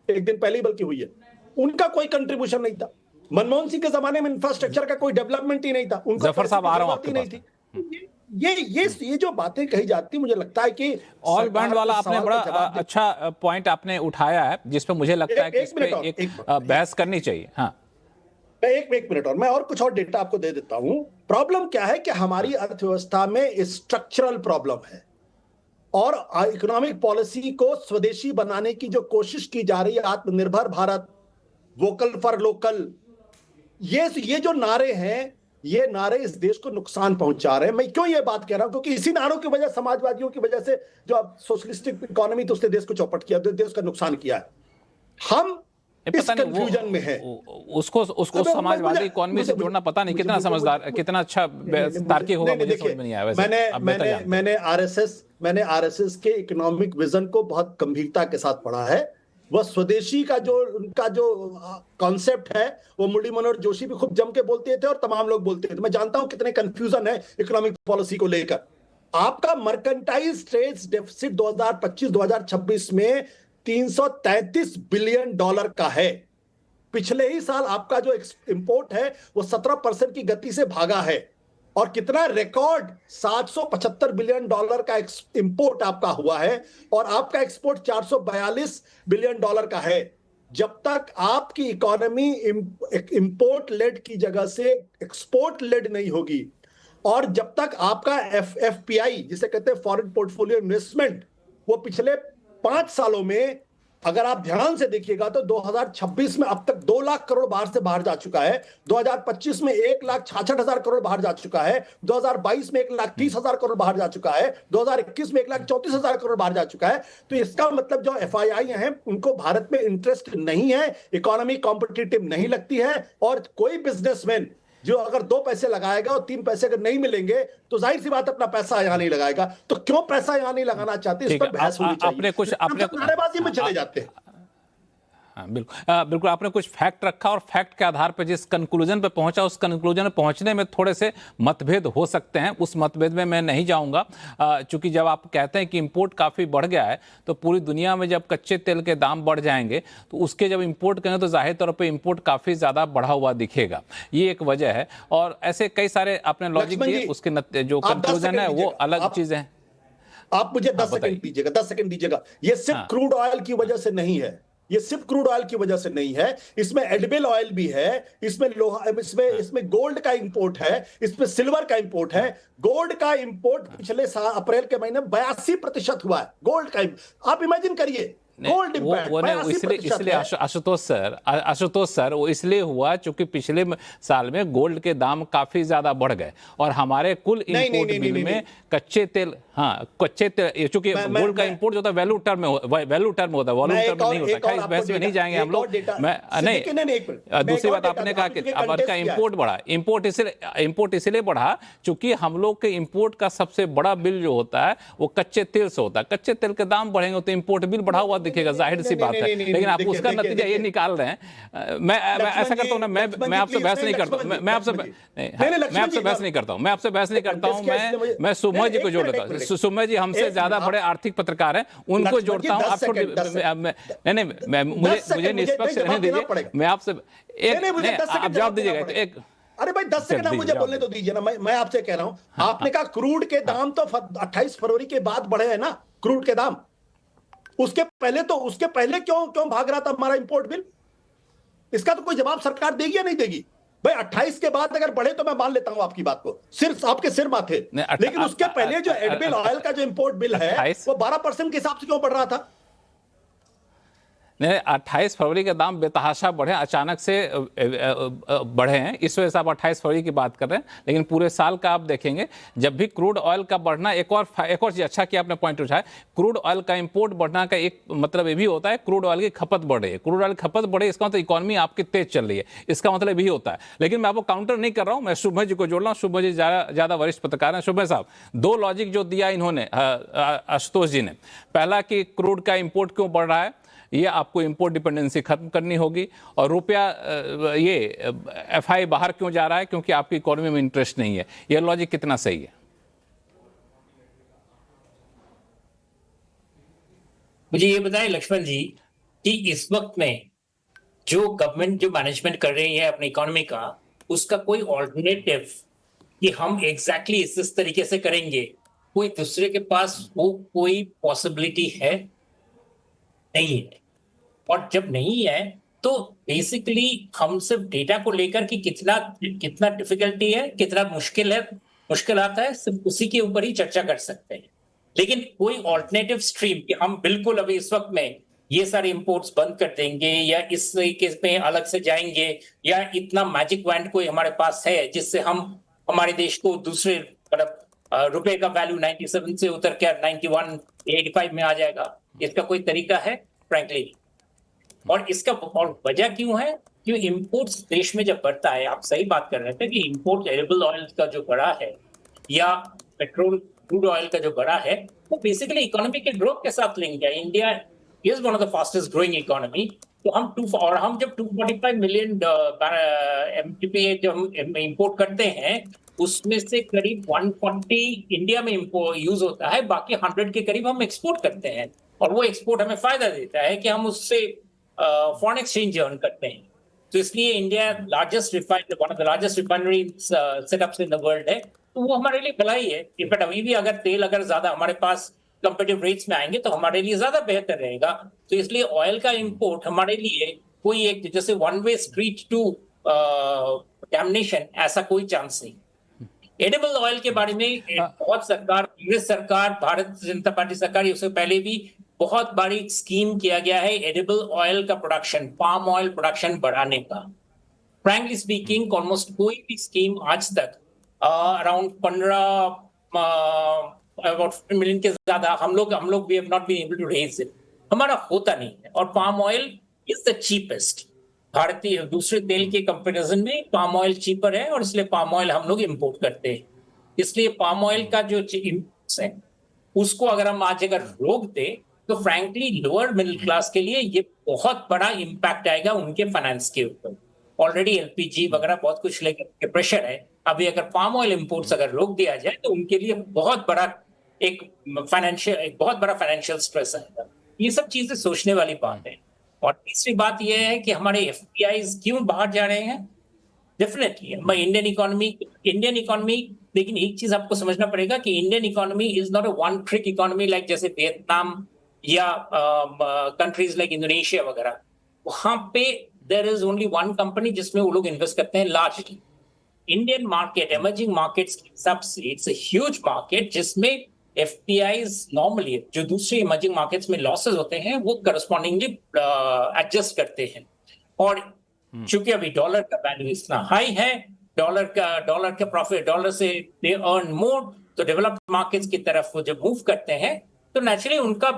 एक दिन पहले ही बल्कि हुई है, उनका कोई कंट्रीब्यूशन नहीं था। मनमोहन सिंह के जमाने में इंफ्रास्ट्रक्चर का कोई डेवलपमेंट ही नहीं था, उनका जफर साहब आ रहा हूं आपके नहीं थी। ये जो बातें कही जाती, मुझे लगता है कि ऑयल बॉन्ड वाला आपने बड़ा अच्छा पॉइंट आपने उठाया है, जिसपे मुझे लगता है कि इस पे एक बहस करनी चाहिए। हाँ, एक मिनट और मैं और कुछ और डेटा आपको दे देता हूं। प्रॉब्लम क्या है कि हमारी अर्थव्यवस्था में स्ट्रक्चरल प्रॉब्लम है और इकोनॉमिक पॉलिसी को स्वदेशी बनाने की जो कोशिश की जा रही है, आत्मनिर्भर भारत, वोकल फॉर लोकल, ये जो नारे हैं, ये नारे इस देश को नुकसान पहुंचा रहे हैं। मैं क्यों ये बात कह रहा हूं? क्योंकि इसी नारों की वजह, समाजवादियों की वजह से, जो अब सोशलिस्टिक इकोनॉमी थी, उसने देश को चौपट किया, देश का नुकसान किया है। हम इस कंफ्यूजन में है। उसको समाजवादी इकोनॉमी से जोड़ना पता नहीं कितना समझदार, कितना अच्छा तार्किक होगा, मुझे समझ में नहीं आया। वैसे मैंने आरएसएस के इकोनॉमिक विजन को बहुत गंभीरता के साथ पढ़ा है। वह स्वदेशी का जो उनका जो कॉन्सेप्ट है, वो मुरली मनोहर जोशी भी खूब जम के बोलते थे और तमाम लोग बोलते थे। मैं जानता हूं कितने कंफ्यूजन है इकोनॉमिक पॉलिसी को लेकर। आपका मर्केंटाइल ट्रेड डेफिसिट 2025-2026 में $333 बिलियन का है। पिछले ही साल आपका जो इंपोर्ट है वो 17% की गति से भागा है। और कितना रिकॉर्ड $775 बिलियन का इंपोर्ट आपका हुआ है और आपका एक्सपोर्ट $442 बिलियन का है। जब तक आपकी इकोनॉमी इंपोर्ट लेड की जगह से एक्सपोर्ट लेड नहीं होगी और जब तक आपका एफपीआई जिसे कहते हैं फॉरेन पोर्टफोलियो इन्वेस्टमेंट, वो पिछले 5 सालों में अगर आप ध्यान से देखिएगा तो 2026 में अब तक 2 लाख करोड़ बाहर जा चुका है, 2025 में 1,66,000 करोड़ बाहर जा चुका है, 2022 में 1,30,000 करोड़ बाहर जा चुका है, 2021 में 1,34,000 करोड़ बाहर जा चुका है। तो इसका मतलब जो एफआईआई हैं उनको भारत में इंटरेस्ट नहीं है, इकोनॉमी कॉम्पिटिटिव नहीं लगती है और कोई बिजनेसमैन जो अगर 2 पैसे लगाएगा और 3 पैसे अगर नहीं मिलेंगे तो जाहिर सी बात अपना पैसा यहां नहीं लगाएगा। तो क्यों पैसा यहां नहीं लगाना चाहते, इस पर बहस होनी चाहिए। आपने नारेबाजी में चले जाते हैं। हाँ, बिल्कुल आपने कुछ फैक्ट रखा और फैक्ट के आधार पर जिस कंक्लूजन पे पहुंचा, उस कंक्लूजन में पहुंचने में थोड़े से मतभेद हो सकते हैं। उस मतभेद में मैं नहीं जाऊंगा, चूंकि जब आप कहते हैं कि इंपोर्ट काफ़ी बढ़ गया है तो पूरी दुनिया में जब कच्चे तेल के दाम बढ़ जाएंगे तो उसके जब इंपोर्ट करेंगे तो जाहिर तौर पर इंपोर्ट काफ़ी ज़्यादा बढ़ा हुआ दिखेगा, ये एक वजह है। और ऐसे कई सारे आपने लॉजिक दिए, उसके जो कंक्लूजन है वो अलग चीज़ है। आप मुझे 10 सेकंड दीजिएगा, 10 सेकंड दीजिएगा। ये सिर्फ क्रूड ऑयल की वजह से नहीं है, ये सिर्फ क्रूड ऑयल की वजह से नहीं है, इसमें एडिबल ऑयल भी है, इसमें लोहा, इसमें गोल्ड का इंपोर्ट है, इसमें सिल्वर का इंपोर्ट है। गोल्ड का इंपोर्ट पिछले साल अप्रैल के महीने 82% हुआ है गोल्ड का। आप इमेजिन करिए, गोल्ड इसलिए आशुतोष सर वो इसलिए हुआ क्योंकि पिछले साल में गोल्ड के दाम काफी ज्यादा बढ़ गए और हमारे कुल इंपोर्ट बिल में कच्चे तेल, हाँ कच्चे तेल, चूंकि गोल्ड का इंपोर्ट जो होता है वैल्यू टर्म में होता है, वॉल्यूम टर्म नहीं होता। इस बहस में नहीं जाएंगे हम लोग। नहीं, दूसरी बात आपने कहा कि आपका इंपोर्ट बढ़ा, इंपोर्ट इसलिए बढ़ा क्योंकि हम लोग के इंपोर्ट का सबसे बड़ा बिल जो होता है वो कच्चे तेल से होता है। कच्चे तेल के दाम बढ़ेंगे तो इंपोर्ट बिल बढ़ा हुआ दिखेगा, जाहिर सी बात है। लेकिन आप उसका नतीजा ये निकाल रहे हैं। मैं ऐसा करता हूं ना, मैं आपसे बहस नहीं करता, मैं आपसे बहस नहीं करता हूं, मैं सुमय जी को जोड़ देता हूं। सुमय जी हमसे ज्यादा बड़े आर्थिक पत्रकार हैं, उनको जोड़ता हूं। आप नहीं, मुझे निष्पक्ष रहने दीजिए। मैं आपसे आप जवाब दीजिएगा। अरे भाई 10 सेकंड आप मुझे बोलने तो दीजिए ना, मैं आपसे कह रहा हूं, आपने कहा क्रूड के दाम तो 28 फरवरी के बाद बढ़े हैं ना, क्रूड के दाम। उसके पहले क्यों भाग रहा था हमारा इंपोर्ट बिल? इसका तो कोई जवाब सरकार देगी या नहीं देगी? भाई 28 के बाद अगर बढ़े तो मैं मान लेता हूं आपकी बात को, सिर्फ आपके सिर माथे, लेकिन उसके पहले जो एडिबल ऑयल का जो इंपोर्ट बिल है वो 12% के हिसाब से क्यों बढ़ रहा था? नहीं, 28 फरवरी के दाम बेतहाशा बढ़े, अचानक से बढ़े हैं, इस वजह से आप 28 फरवरी की बात कर रहे हैं। लेकिन पूरे साल का आप देखेंगे, जब भी क्रूड ऑयल का बढ़ना, एक और चीज अच्छा कि आपने पॉइंट उठाया, क्रूड ऑयल का इंपोर्ट बढ़ना का एक मतलब ये भी होता है क्रूड ऑयल की खपत बढ़ रही है। क्रूड ऑयल की खपत बढ़े इसका मतलब इकोनॉमी आपकी तेज चल रही है, इसका मतलब यही होता है। लेकिन मैं आपको काउंटर नहीं कर रहा हूं, मैं शुभ जी को जोड़ रहा हूं। शुभ जी ज्यादा वरिष्ठ पत्रकार हैं। शुभ साहब, दो लॉजिक जो दिया इन्होंने आशुतोष जी ने, पहला कि क्रूड का इंपोर्ट क्यों बढ़ रहा है, ये आपको इंपोर्ट डिपेंडेंसी खत्म करनी होगी, और रुपया ये एफआई बाहर क्यों जा रहा है, क्योंकि आपकी इकोनॉमी में इंटरेस्ट नहीं है। ये लॉजिक कितना सही है? मुझे ये बताएं लक्ष्मण जी कि इस वक्त में जो गवर्नमेंट जो मैनेजमेंट कर रही है अपनी इकोनॉमी का, उसका कोई ऑल्टरनेटिव कि हम एग्जैक्टली इस तरीके से करेंगे, कोई दूसरे के पास वो कोई पॉसिबिलिटी है? नहीं है। और जब नहीं है तो बेसिकली हम सिर्फ डेटा को लेकर कि कितना डिफिकल्टी है, कितना मुश्किल आता है, सिर्फ उसी के ऊपर ही चर्चा कर सकते हैं। लेकिन कोई ऑल्टरनेटिव स्ट्रीम कि हम बिल्कुल अभी इस वक्त में ये सारे इंपोर्ट्स बंद कर देंगे या इस तरीके में अलग से जाएंगे, या इतना मैजिक वैंड कोई हमारे पास है जिससे हम हमारे देश को दूसरे मतलब रुपए का वैल्यू 97 से उतर के 91, 85 में आ जाएगा, इसका कोई तरीका है? फ्रैंकली। और इसका और वजह क्यों है? क्यों इंपोर्ट्स देश में जब बढ़ता है, आप सही बात कर रहे थे कि इंपोर्ट एडिबल ऑयल का जो बढ़ा है या पेट्रोल क्रूड ऑयल का जो बढ़ा है, वो बेसिकली इकोनॉमी के ग्रोथ के साथ लिंक है। India is one of the fastest growing economy. तो हम जब 245 मिलियन MTPA जो हम इंपोर्ट करते हैं, उसमें से करीब 140 इंडिया में यूज होता है, बाकी 100 के करीब हम एक्सपोर्ट करते हैं। और वो एक्सपोर्ट हमें फायदा देता है कि हम उससे फॉरेन एक्सचेंज अर्न करते हैं। तो इसलिए India one of the largest refinery setups in the world है, तो वो हमारे लिए भलाई है। इनफैक्ट अभी भी अगर तेल ज्यादा हमारे पास कंपेटिटिव रेट्स में आएंगे तो हमारे लिए ज्यादा बेहतर रहेगा। तो इसलिए ऑयल का इंपोर्ट हमारे लिए कोई एक जैसे one way street to damnation, ऐसा कोई चांस नहीं। एडिबल ऑयल के बारे में बहुत कांग्रेस सरकार, भारतीय जनता पार्टी सरकार, उससे पहले भी बहुत बड़ी स्कीम किया गया है एडिबल ऑयल का प्रोडक्शन, पाम ऑयल प्रोडक्शन बढ़ाने का। फ्रैंकली स्पीकिंग ऑलमोस्ट कोई भी स्कीम आज तक अराउंड 15 मिलियन के ज्यादा हम लोग we have not been able to raise it, हमारा होता नहीं है। और palm oil is the cheapest, भारतीय दूसरे तेल के कंपैरिजन में पाम ऑयल चीपर है, और इसलिए पाम ऑयल हम लोग इंपोर्ट करते हैं। इसलिए पाम ऑयल का जो इंपोर्ट्स है उसको अगर हम आज रोक दे तो फ्रैंकली लोअर मिडिल क्लास के लिए ये बहुत बड़ा इम्पैक्ट आएगा उनके फाइनेंस के ऊपर। ऑलरेडी LPG वगैरह बहुत कुछ लेकर प्रेशर है, अभी अगर पाम ऑयल इंपोर्ट्स अगर रोक दिया जाए तो उनके लिए बहुत बड़ा फाइनेंशियल स्ट्रेस आएगा। ये सब चीजें सोचने वाली बात है। और तीसरी बात यह है कि हमारे FPIs क्यों बाहर जा रहे हैं। डेफिनेटली इंडियन इकोनॉमी, लेकिन एक चीज आपको समझना पड़ेगा कि Indian economy is not a one trick economy like जैसे वियतनाम या कंट्रीज लाइक इंडोनेशिया वगैरह। वहां पे there is only one company जिसमें वो लोग इन्वेस्ट करते हैं largely. Indian market, emerging markets के हिसाब से इट्स अ ह्यूज मार्केट जिसमें FPIs नॉर्मली जो दूसरी इमर्जिंग मार्केट्स में लॉसेस होते हैं वो करस्पॉन्डिंगली एडजस्ट करते हैं। और चूंकि अभी डॉलर का वैल्यू इतना हाई है, डॉलर का प्रॉफिट, डॉलर से दे अर्न मोर, तो डेवलप्ड मार्केट्स की तरफ वो जब मूव करते हैं तो नेचुरली उनका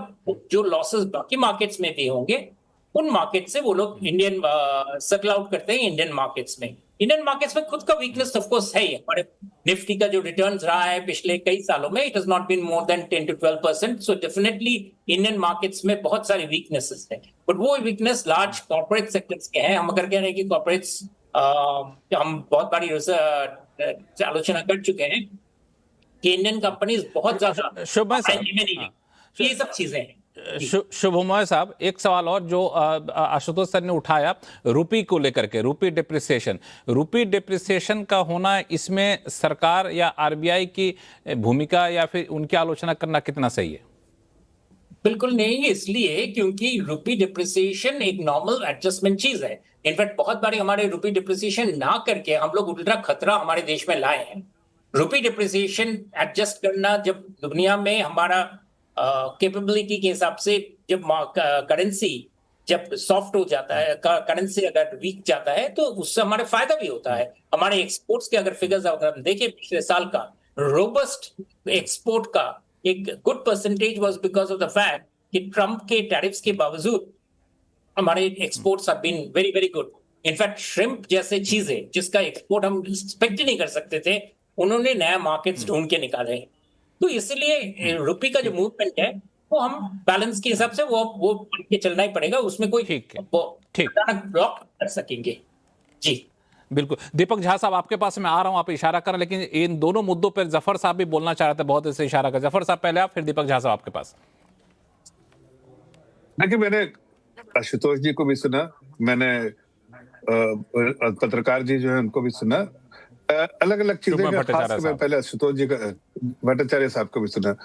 जो लॉसेस बाकी मार्केट्स में भी होंगे, उन मार्केट से वो लोग इंडियन सर्कल आउट करते हैं इंडियन मार्केट्स में। इंडियन मार्केट्स में खुद का वीकनेस ऑफ कोर्स है ही। हमारे निफ्टी का जो रिटर्न्स रहा है पिछले कई सालों में, it has not been more than 10 to 12%। So definitely Indian markets में बहुत सारी वीकनेसेस है, बट वो वीकनेस लार्ज कॉर्पोरेट सेक्टर्स के हैं। हम अगर कह रहे हैं कि कॉर्पोरेट्स, हम बहुत बड़ी आलोचना कर चुके हैं कि इंडियन कंपनीज बहुत ज्यादा, ये सब चीजें हैं। शुभमय साहब, एक सवाल और जो आशुतोष सर ने उठाया रुपी को लेकर के, रुपी डिप्रिसिएशन का होना, इसमें सरकार या आरबीआई की भूमिका या फिर उनकी आलोचना करना कितना सही है? बिल्कुल नहीं, इसलिए क्योंकि रुपी डिप्रिसिएशन एक नॉर्मल एडजस्टमेंट चीज है। इनफैक्ट बहुत बारी हमारे रुपी डिप्रिसिएशन ना करके हम लोग उल्टा खतरा हमारे देश में लाए हैं। रुपी डिप्रिसिएशन एडजस्ट करना, जब दुनिया में हमारा कैपेबिलिटी के हिसाब से जब करेंसी जब सॉफ्ट हो जाता है, करेंसी अगर वीक जाता है तो उससे हमारे फायदा भी होता है। हमारे एक्सपोर्ट्स के अगर फिगर्स अगर हम देखें पिछले साल का, रोबस्ट एक्सपोर्ट का एक good percentage was because of the fact कि ट्रम्प के टैरिफ्स के बावजूद हमारे exports have been very very good. In fact shrimp जैसे चीजें जिसका एक्सपोर्ट हम एक्सपेक्ट ही नहीं कर सकते थे, उन्होंने नया मार्केट्स ढूंढ के निकाले। तो इसलिए रुपी का जो मूवमेंट है वो हम बैलेंस के हिसाब से वो पढ़ के चलना ही पड़ेगा, उसमें कोई ठीक ब्लॉक कर सकेंगे। जी बिल्कुल। दीपक झा साहब, आपके पास मैं आ रहा हूं, आप इशारा कर, लेकिन इन दोनों मुद्दों पर जफर साहब भी बोलना चाह रहे थे, बहुत ऐसे इशारा कर। जफर साहब पहले आप, फिर दीपक झा साहब आपके पास। देखिए, मैंने आशुतोष जी को भी सुना, मैंने पत्रकार जी जो है उनको भी सुना, अलग अलग चीजें का, खास मैं पहले आशुतोष जी का, भट्टाचार्य साहब को भी सुना।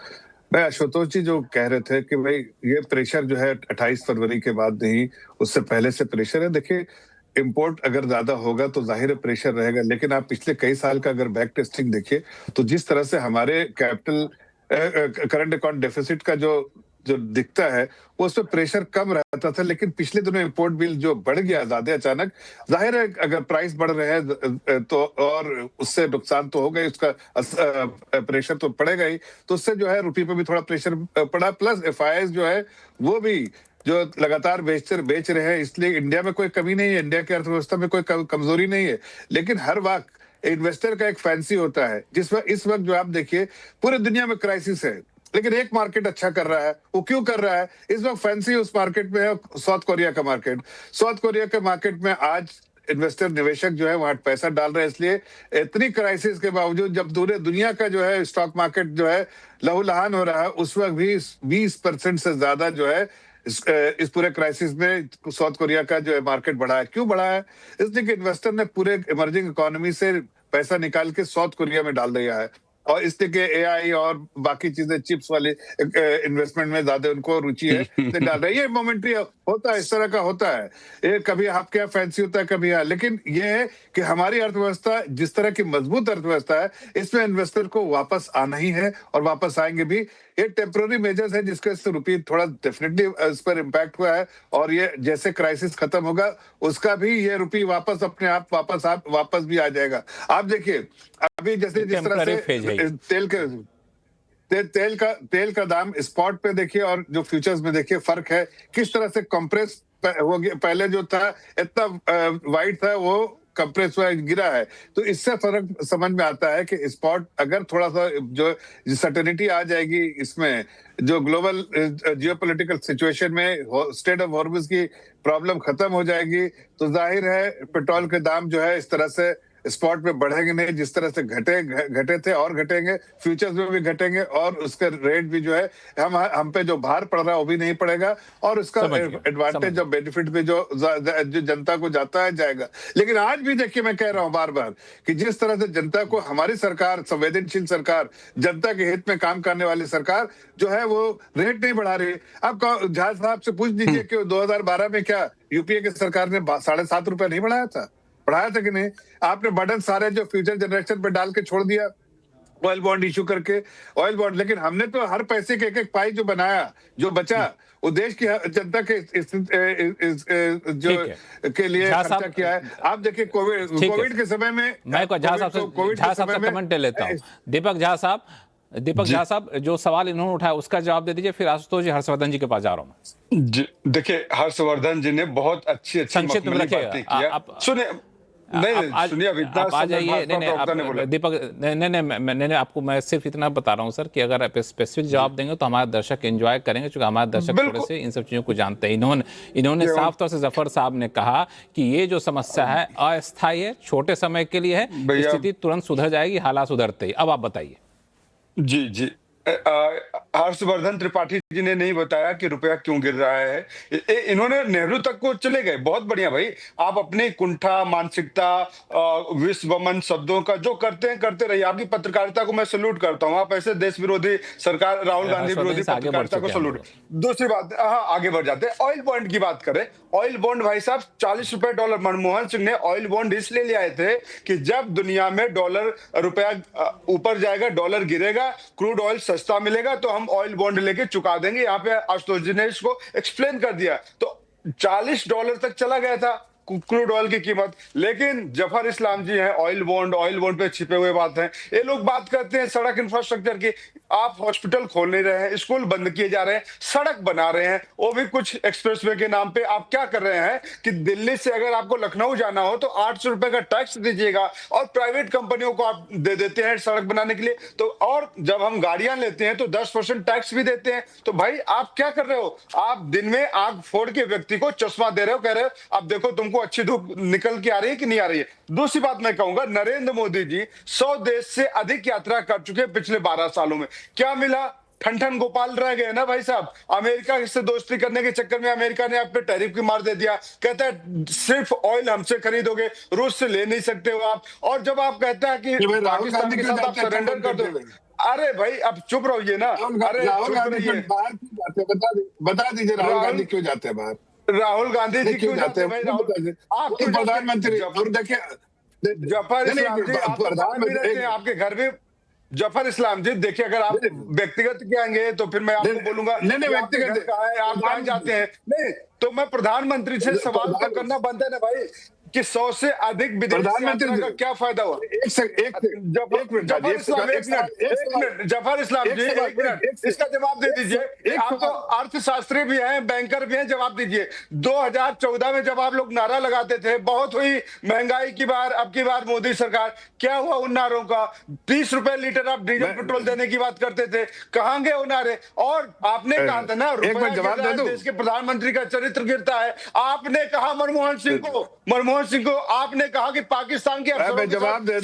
मैं आशुतोष जी जो कह रहे थे कि भाई ये प्रेशर जो है 28 फरवरी के बाद नहीं, उससे पहले से प्रेशर है। देखिए, इंपोर्ट अगर ज्यादा होगा तो जाहिर है प्रेशर रहेगा, लेकिन आप पिछले कई साल का अगर बैक टेस्टिंग देखिए तो जिस तरह से हमारे कैपिटल करंट अकाउंट डेफिसिट का जो दिखता है वो उस पर प्रेशर कम रहता था, लेकिन पिछले दिनों इंपोर्ट बिल जो बढ़ गया ज्यादा अचानक, जाहिर है अगर प्राइस बढ़ रहे हैं तो और उससे नुकसान तो होगा ही, उसका प्रेशर तो पड़ेगा ही, तो उससे जो है रुपये पे भी थोड़ा प्रेशर पड़ा। प्लस एफआईआईज जो है वो भी जो लगातार बेच रहे हैं, इसलिए इंडिया में कोई कमी नहीं है, इंडिया की अर्थव्यवस्था में कोई कमजोरी नहीं है। लेकिन हर वक्त इन्वेस्टर का एक फैंसी होता है, इस वक्त जो आप देखिए पूरी दुनिया में क्राइसिस है, लेकिन एक मार्केट अच्छा कर रहा है। वो क्यों कर रहा है? इस वक्त फैंसी उस मार्केट में है, साउथ कोरिया का मार्केट। साउथ कोरिया के मार्केट में आज इन्वेस्टर, निवेशक जो है वहां पैसा डाल रहे हैं, इसलिए इतनी क्राइसिस के बावजूद जब पूरे दुनिया का जो है स्टॉक मार्केट जो है लहूलुहान हो रहा है, उस वक्त भी 20% से ज्यादा जो है इस पूरे क्राइसिस में साउथ कोरिया का जो है मार्केट बढ़ा है। क्यों बढ़ा है? इसलिए कि इन्वेस्टर ने पूरे इमर्जिंग इकोनॉमी से पैसा निकाल के साउथ कोरिया में डाल दिया है, और इसलिए के एआई और बाकी चीजें, चिप्स वाले इन्वेस्टमेंट में ज्यादा उनको रुचि है, तो डाल रहे हैं। ये मोमेंट्री होता है, इस तरह का होता है, ये कभी आपके यहाँ फैंसी होता है, कभी यहाँ। लेकिन ये है कि हमारी अर्थव्यवस्था जिस तरह की मजबूत अर्थव्यवस्था है, इसमें इन्वेस्टर को वापस आना ही है और वापस आएंगे भी। ये टेम्पररी मेजर्स है जिसके से रुपये थोड़ा डेफिनेटली इस पर इम्पैक्ट हुआ है, और ये जैसे क्राइसिस खत्म होगा उसका भी ये रुपये वापस अपने आप वापस भी आ जाएगा। आप देखिए अभी जैसे जिस तरह से तेल का दाम स्पॉट पे देखिए और जो फ्यूचर्स में देखिए फर्क है, किस तरह से कंप्रेस हो गया। पहले जो था इतना वाइड था, वो कंप्रेस हुआ, गिरा है। तो इससे फर्क समझ में आता है कि स्पॉट अगर थोड़ा सा जो सर्टेनिटी आ जाएगी, इसमें जो ग्लोबल जियोपॉलिटिकल सिचुएशन में स्टेट ऑफ हॉर्मुज की प्रॉब्लम खत्म हो जाएगी, तो जाहिर है पेट्रोल के दाम जो है इस तरह से स्पॉट पे बढ़ेंगे नहीं, जिस तरह से घटे थे और घटेंगे, फ्यूचर्स में भी घटेंगे, और उसका रेट भी जो है हम पे जो भार पड़ रहा है वो भी नहीं पड़ेगा, और उसका एडवांटेज और बेनिफिट भी जो जनता को जाता है जाएगा। लेकिन आज भी देखिए, मैं कह रहा हूं बार बार कि जिस तरह से जनता को हमारी सरकार, संवेदनशील सरकार, जनता के हित में काम करने वाली सरकार जो है वो रेट नहीं बढ़ा रही। आप झा साहब से पूछ लीजिए कि 2012 में क्या यूपीए की सरकार ने 7.5 रुपए नहीं बढ़ाया था? बढ़ाया था कि नहीं? आपने बर्डन सारे जो फ्यूचर जनरेशन पे डाल के छोड़ दिया, ऑयल बॉन्ड इशू करके, ऑयल बॉन्ड। लेकिन हमने तो हर पैसे के एक पाई जो बनाया, जो बचा, वो देश की जनता के जो के लिए खर्चा किया है। आप देखिए कोविड के समय में, मैं झा साहब से कमेंट ले लेता हूँ। दीपक झा साहब जो सवाल इन्होंने उठाया उसका जवाब दे दीजिए, फिर आशुतोष जी हर्षवर्धन जी के पास जा रहा हूँ। देखिए, हर्षवर्धन जी ने बहुत अच्छी संक्षिप्त में रखिएगा। सुनिए, सुनिए, अब इतना आ जाइए। दीपक, नहीं, आपको मैं सिर्फ इतना बता रहा हूँ सर कि अगर आप स्पेसिफिक जवाब देंगे तो हमारे दर्शक एंजॉय करेंगे, क्योंकि हमारे दर्शक थोड़े से इन सब चीजों को जानते हैं। इन्होंने साफ तौर से जफर साहब ने कहा कि ये जो समस्या है अस्थायी है, छोटे समय के लिए है, स्थिति तुरंत सुधर जाएगी हालात सुधरते ही। अब आप बताइए। जी, हर्षवर्धन त्रिपाठी जी ने नहीं बताया कि रुपया क्यों गिर रहा है। इन्होंने नेहरू तक को चले गए, बहुत बढ़िया भाई। आप अपनी कुंठा मानसिकता, विश्वमन शब्दों का जो करते हैं करते रहिए। आपकी पत्रकारिता को मैं सैल्यूट करता हूं। आप ऐसे देश विरोधी सरकार, राहुल गांधी विरोधी पत्रकारिता को सैल्यूट। दूसरी बात, हाँ आगे बढ़ जाते हैं। ऑयल बॉन्ड की बात करें, ऑयल बॉन्ड भाई साहब $40 मनमोहन सिंह ने ऑयल बॉन्ड इसलिए ले आए थे कि जब दुनिया में डॉलर रुपया ऊपर जाएगा, डॉलर गिरेगा, क्रूड ऑयल सस्ता मिलेगा, तो हम ऑयल बॉन्ड लेके चुका देंगे। यहाँ पे आशुतोष जी ने इसको एक्सप्लेन कर दिया। तो $40 तक चला गया था क्रूड ऑयल की कीमत। लेकिन जफर इस्लाम जी हैं, ऑयल बॉन्ड पे छिपे हुए बात हैं। ये लोग बात करते हैं सड़क इंफ्रास्ट्रक्चर की। आप हॉस्पिटल खोल नहीं रहे हैं, स्कूल बंद किए जा रहे हैं, सड़क बना रहे हैं, वो भी कुछ एक्सप्रेसवे के नाम पे। आप क्या कर रहे हैं कि दिल्ली से अगर आपको लखनऊ जाना हो तो 800 रुपए का टैक्स दीजिएगा और प्राइवेट कंपनियों को आप दे देते हैं सड़क बनाने के लिए। तो और जब हम गाड़ियां लेते हैं तो 10% टैक्स भी देते हैं। तो भाई आप क्या कर रहे हो? आप दिन में आग फोड़ के व्यक्ति को चश्मा दे रहे हो, कह रहे हो अब देखो तुमको अच्छी धूप निकल के आ रही है कि नहीं आ रही है। दूसरी बात मैं कहूंगा, नरेंद्र मोदी जी 100 देश से अधिक यात्रा कर चुके पिछले 12 सालों में। क्या मिला? ठन गोपाल रह गए ना भाई साहब। अमेरिका से दोस्ती करने के चक्कर में अमेरिका ने आप पे टैरिफ की मार दे दिया। कहता है सिर्फ ऑयल हमसे खरीदोगे, रूस से ले नहीं सकते हो आप। और जब आप कहता है कि पाकिस्तान के साथ आप सरेंडर कर दो, अरे भाई अब चुप रहिए ना। अरे राहुल गांधी बता दीजिए राहुल गांधी क्यों जाते हैं बाहर? राहुल गांधी जी क्यों जाते हैं? आप प्रधानमंत्री और देखिए जफर इस्लाम जी प्रधानमंत्री आपके घर में। जफर इस्लाम जी देखिए, अगर आप व्यक्तिगत कहेंगे तो फिर मैं आपको बोलूंगा नहीं व्यक्तिगत कहा है, आप कहाँ जाते हैं? नहीं तो मैं प्रधानमंत्री से सवाल तो करना बनता है ना भाई कि 100 से अधिक विदेश यात्रा का क्या फायदा हुआ? जफर इस्लाम जी एक मिनट, इसका जवाब दे दीजिए। आप तो अर्थशास्त्री भी हैं, बैंकर भी हैं, जवाब दीजिए। 2014 में जब आप लोग नारा लगाते थे बहुत हुई महंगाई की बार, अब की बार मोदी सरकार, क्या हुआ उन नारों का? 30 रुपए लीटर आप डीजल पेट्रोल देने की बात करते थे, कहां गए वो नारे? और आपने कहा था ना देश के प्रधानमंत्री का चरित्र गिरता है। आपने कहा मनमोहन सिंह को आपने कहा कि पाकिस्तान के जवाब दे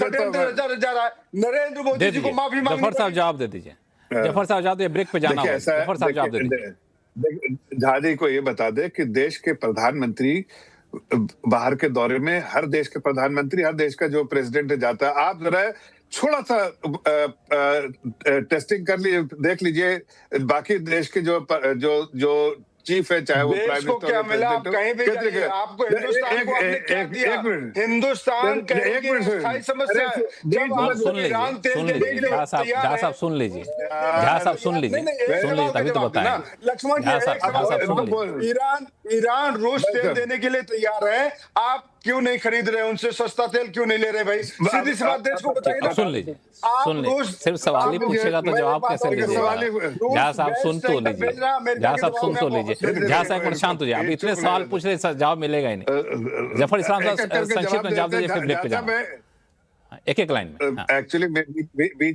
जा रहा है। नरेंद्र मोदी जी को माफी मांगनी। जफर साहब जवाब दे दीजिए। जफर साहब जवाब दे, ब्रेक पे जाना है। जफर साहब जवाब दे दीजिए। झा जी को ये बता दे कि देश के प्रधानमंत्री बाहर के दौरे में, हर देश के प्रधानमंत्री, हर देश का जो प्रेसिडेंट जाता है, आप जरा थोड़ा सा टेस्टिंग कर लीजिए, देख लीजिए बाकी देश के जो चीफ है, चाहे वो प्राइम मिनिस्टर को क्या मिला, आप कहीं भी जाइए, आपको हिंदुस्तान को आपने क्या दिया? हिंदुस्तान स्थायी समस्या है। जब आप सुन लीजिए झा साहब सुन लीजिए तभी तो बताएं। लक्ष्मण जी, ईरान रूस तेल देने के लिए तैयार है, आप क्यों नहीं खरीद रहे? उनसे सस्ता तेल क्यों नहीं ले रहे भाई? सीधी सी बात देश को बताइए ना। सुन लीजिए सिर्फ सवाल ही पूछेगा तो जवाब कैसे लीजिएगा? झा साहब सुन तो लीजिए, झा साहब सुन तो लीजिए। झा साहब शांत हो जाए, अब इतने सवाल पूछ रहे, जवाब मिलेगा ही नहीं। जफर इस्लाम साहब संक्षिप्त में जवाब दीजिए, फिर ब्रेक पे जाना एक लाइन में। एक्चुअली मैं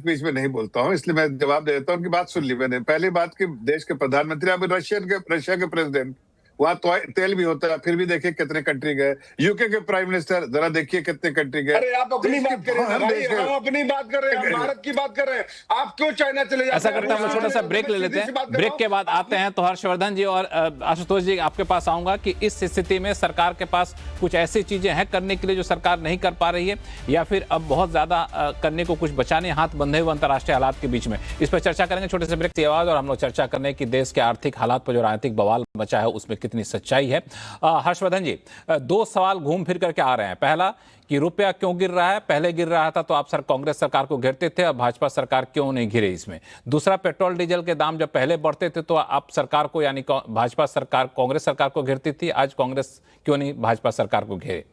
बीच में नहीं बोलता हूँ, इसलिए मैं जवाब दे देता हूँ। उनकी बात सुन ली मैंने। पहली बात कि देश के प्रधानमंत्री, अब रशिया के प्रेसिडेंट, वहां तो तेल भी होता है, फिर भी देखिए कितने कंट्री गए। यूके के प्राइम मिनिस्टर, जरा देखिए कितने कंट्री गए। अरे आप अपनी बात कर रहे हैं भाई, हम अपनी बात कर रहे हैं, भारत की बात कर रहे हैं। आप क्यों चाइना चले जाते हैं? ऐसा करते हैं, हम छोटा सा ब्रेक ले लेते हैं। ब्रेक के बाद आते हैं तो हर्षवर्धन जी और आशुतोष जी आपके पास आऊंगा कि इस स्थिति में सरकार के पास कुछ ऐसी चीजें हैं करने के लिए जो सरकार नहीं कर पा रही है, या फिर अब बहुत ज्यादा करने को कुछ बचा नहीं, हाथ बंधे हुए अंतर्राष्ट्रीय हालात के बीच में। इस पर चर्चा करेंगे छोटे से ब्रेक के बाद, और हम लोग चर्चा करने की देश के आर्थिक हालात पर जो राजनीतिक बवाल मचा है उसमें कितनी सच्चाई है। हर्षवर्धन जी, दो सवाल घूम फिर करके आ रहे हैं। पहला कि रुपया क्यों गिर रहा है? पहले गिर रहा था तो आप कांग्रेस सरकार को घेरते थे, अब भाजपा सरकार क्यों नहीं घिरे इसमें? दूसरा, पेट्रोल डीजल के दाम जब पहले बढ़ते थे तो आप सरकार को, यानी भाजपा सरकार कांग्रेस सरकार को घेरती थी, आज कांग्रेस क्यों नहीं भाजपा सरकार को घेरे?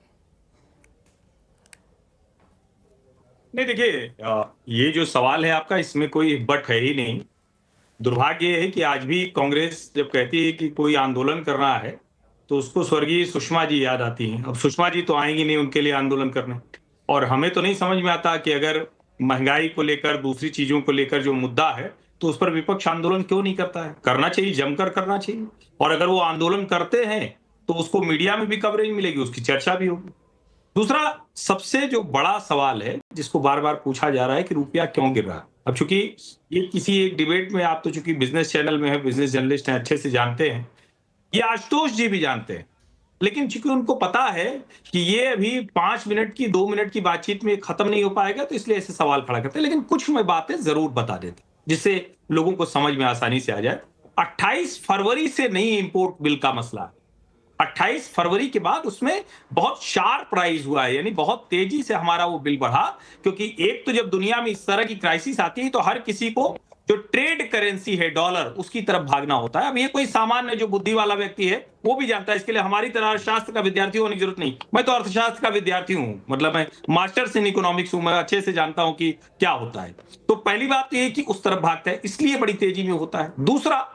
नहीं देखिए, ये जो सवाल है आपका, इसमें कोई बट है ही नहीं। दुर्भाग्य ये है कि आज भी कांग्रेस जब कहती है कि कोई आंदोलन कर रहा है तो उसको स्वर्गीय सुषमा जी याद आती हैं। अब सुषमा जी तो आएंगी नहीं उनके लिए आंदोलन करने, और हमें तो नहीं समझ में आता कि अगर महंगाई को लेकर, दूसरी चीजों को लेकर जो मुद्दा है तो उस पर विपक्ष आंदोलन क्यों नहीं करता है? करना चाहिए, जमकर करना चाहिए। और अगर वो आंदोलन करते हैं तो उसको मीडिया में भी कवरेज मिलेगी, उसकी चर्चा भी होगी। दूसरा सबसे जो बड़ा सवाल है जिसको बार बार पूछा जा रहा है कि रुपया क्यों गिर रहा है, अब चूंकि ये किसी एक डिबेट में, आप तो चूंकि बिजनेस चैनल में है, बिजनेस जर्नलिस्ट हैं, अच्छे से जानते हैं, ये आशुतोष जी भी जानते हैं, लेकिन चूंकि उनको पता है कि ये अभी 5 मिनट की 2 मिनट की बातचीत में खत्म नहीं हो पाएगा, तो इसलिए ऐसे सवाल खड़ा करते हैं। लेकिन कुछ मैं बातें जरूर बता देते जिससे लोगों को समझ में आसानी से आ जाए। 28 फरवरी से नई इंपोर्ट बिल का मसला, 28 फरवरी के बाद उसमें बहुत शार्प राइज हुआ है, यानी बहुत तेजी से हमारा वो बिल बढ़ा, क्योंकि एक तो जब दुनिया में इस तरह की क्राइसिस आती है तो हर किसी को जो ट्रेड करेंसी है डॉलर, उसकी तरफ भागना होता है। अब ये कोई सामान्य जो बुद्धि वाला व्यक्ति है वो भी जानता है, इसके लिए हमारी तरह अर्थशास्त्र का विद्यार्थी होने की जरूरत नहीं। मैं तो अर्थशास्त्र का विद्यार्थी हूं, मतलब मैं मास्टर्स इन इकोनॉमिक्स हूं, मैं अच्छे से जानता हूं कि क्या होता है। तो पहली बात ये है कि उस तरफ भागता है, इसलिए बड़ी तेजी में होता है। दूसरा,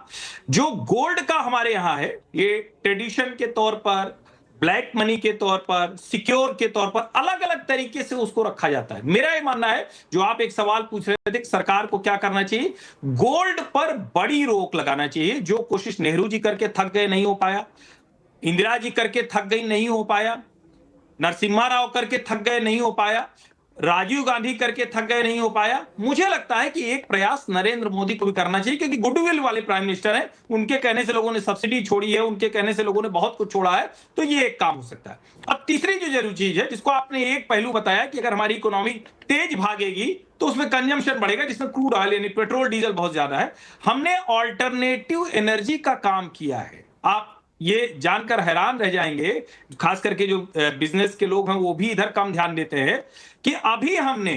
जो गोल्ड का हमारे यहां है, ये ट्रेडिशन के तौर पर, ब्लैक मनी के तौर पर, सिक्योर के तौर पर अलग अलग तरीके से उसको रखा जाता है। मेरा ये मानना है, जो आप एक सवाल पूछ रहे थे, सरकार को क्या करना चाहिए, गोल्ड पर बड़ी रोक लगाना चाहिए। जो कोशिश नेहरू जी करके थक गए, नहीं हो पाया, इंदिरा जी करके थक गई, नहीं हो पाया, नरसिम्हा राव करके थक गए, नहीं हो पाया, राजीव गांधी करके थक गए, नहीं हो पाया। मुझे लगता है कि एक प्रयास नरेंद्र मोदी को भी करना चाहिए, क्योंकि गुडविल वाले प्राइम मिनिस्टर हैं, उनके कहने से लोगों ने सब्सिडी छोड़ी है, उनके कहने से लोगों ने बहुत कुछ छोड़ा है, तो ये एक काम हो सकता है। अब तीसरी जो जरूरी चीज है, जिसको आपने एक पहलू बताया कि अगर हमारी इकोनॉमी तेज भागेगी तो उसमें कंजम्पशन बढ़ेगा, जिसमें क्रूड ऑयल यानी पेट्रोल डीजल बहुत ज्यादा है। हमने ऑल्टरनेटिव एनर्जी का काम किया है। आप ये जानकर हैरान रह जाएंगे, खास करके जो बिजनेस के लोग हैं वो भी इधर कम ध्यान देते हैं, कि अभी हमने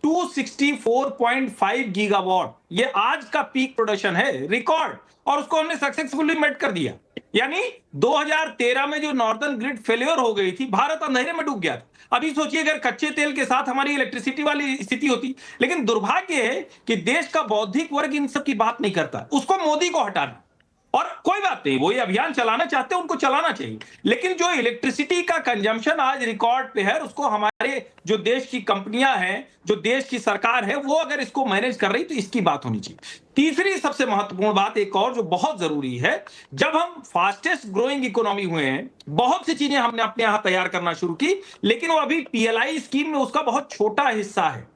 264.5 गीगावाट, ये आज का पीक प्रोडक्शन है, रिकॉर्ड, और उसको हमने सक्सेसफुली मेट कर दिया। यानी 2013 में जो नॉर्दर्न ग्रिड फेलियर हो गई थी, भारत अंधेरे में डूब गया था। अभी सोचिए अगर कच्चे तेल के साथ हमारी इलेक्ट्रिसिटी वाली स्थिति होती। लेकिन दुर्भाग्य है कि देश का बौद्धिक वर्ग इन सब की बात नहीं करता, उसको मोदी को हटाना। और कोई बात नहीं, वो ये अभियान चलाना चाहते हैं, उनको चलाना चाहिए, लेकिन जो इलेक्ट्रिसिटी का कंजम्पशन आज रिकॉर्ड पे है, उसको हमारे जो देश की कंपनियां हैं, जो देश की सरकार है, वो अगर इसको मैनेज कर रही तो इसकी बात होनी चाहिए। तीसरी सबसे महत्वपूर्ण बात एक और जो बहुत जरूरी है, जब हम फास्टेस्ट ग्रोइंग इकोनॉमी हुए हैं, बहुत सी चीजें हमने अपने यहां तैयार करना शुरू की, लेकिन वो अभी पीएलआई स्कीम में उसका बहुत छोटा हिस्सा है।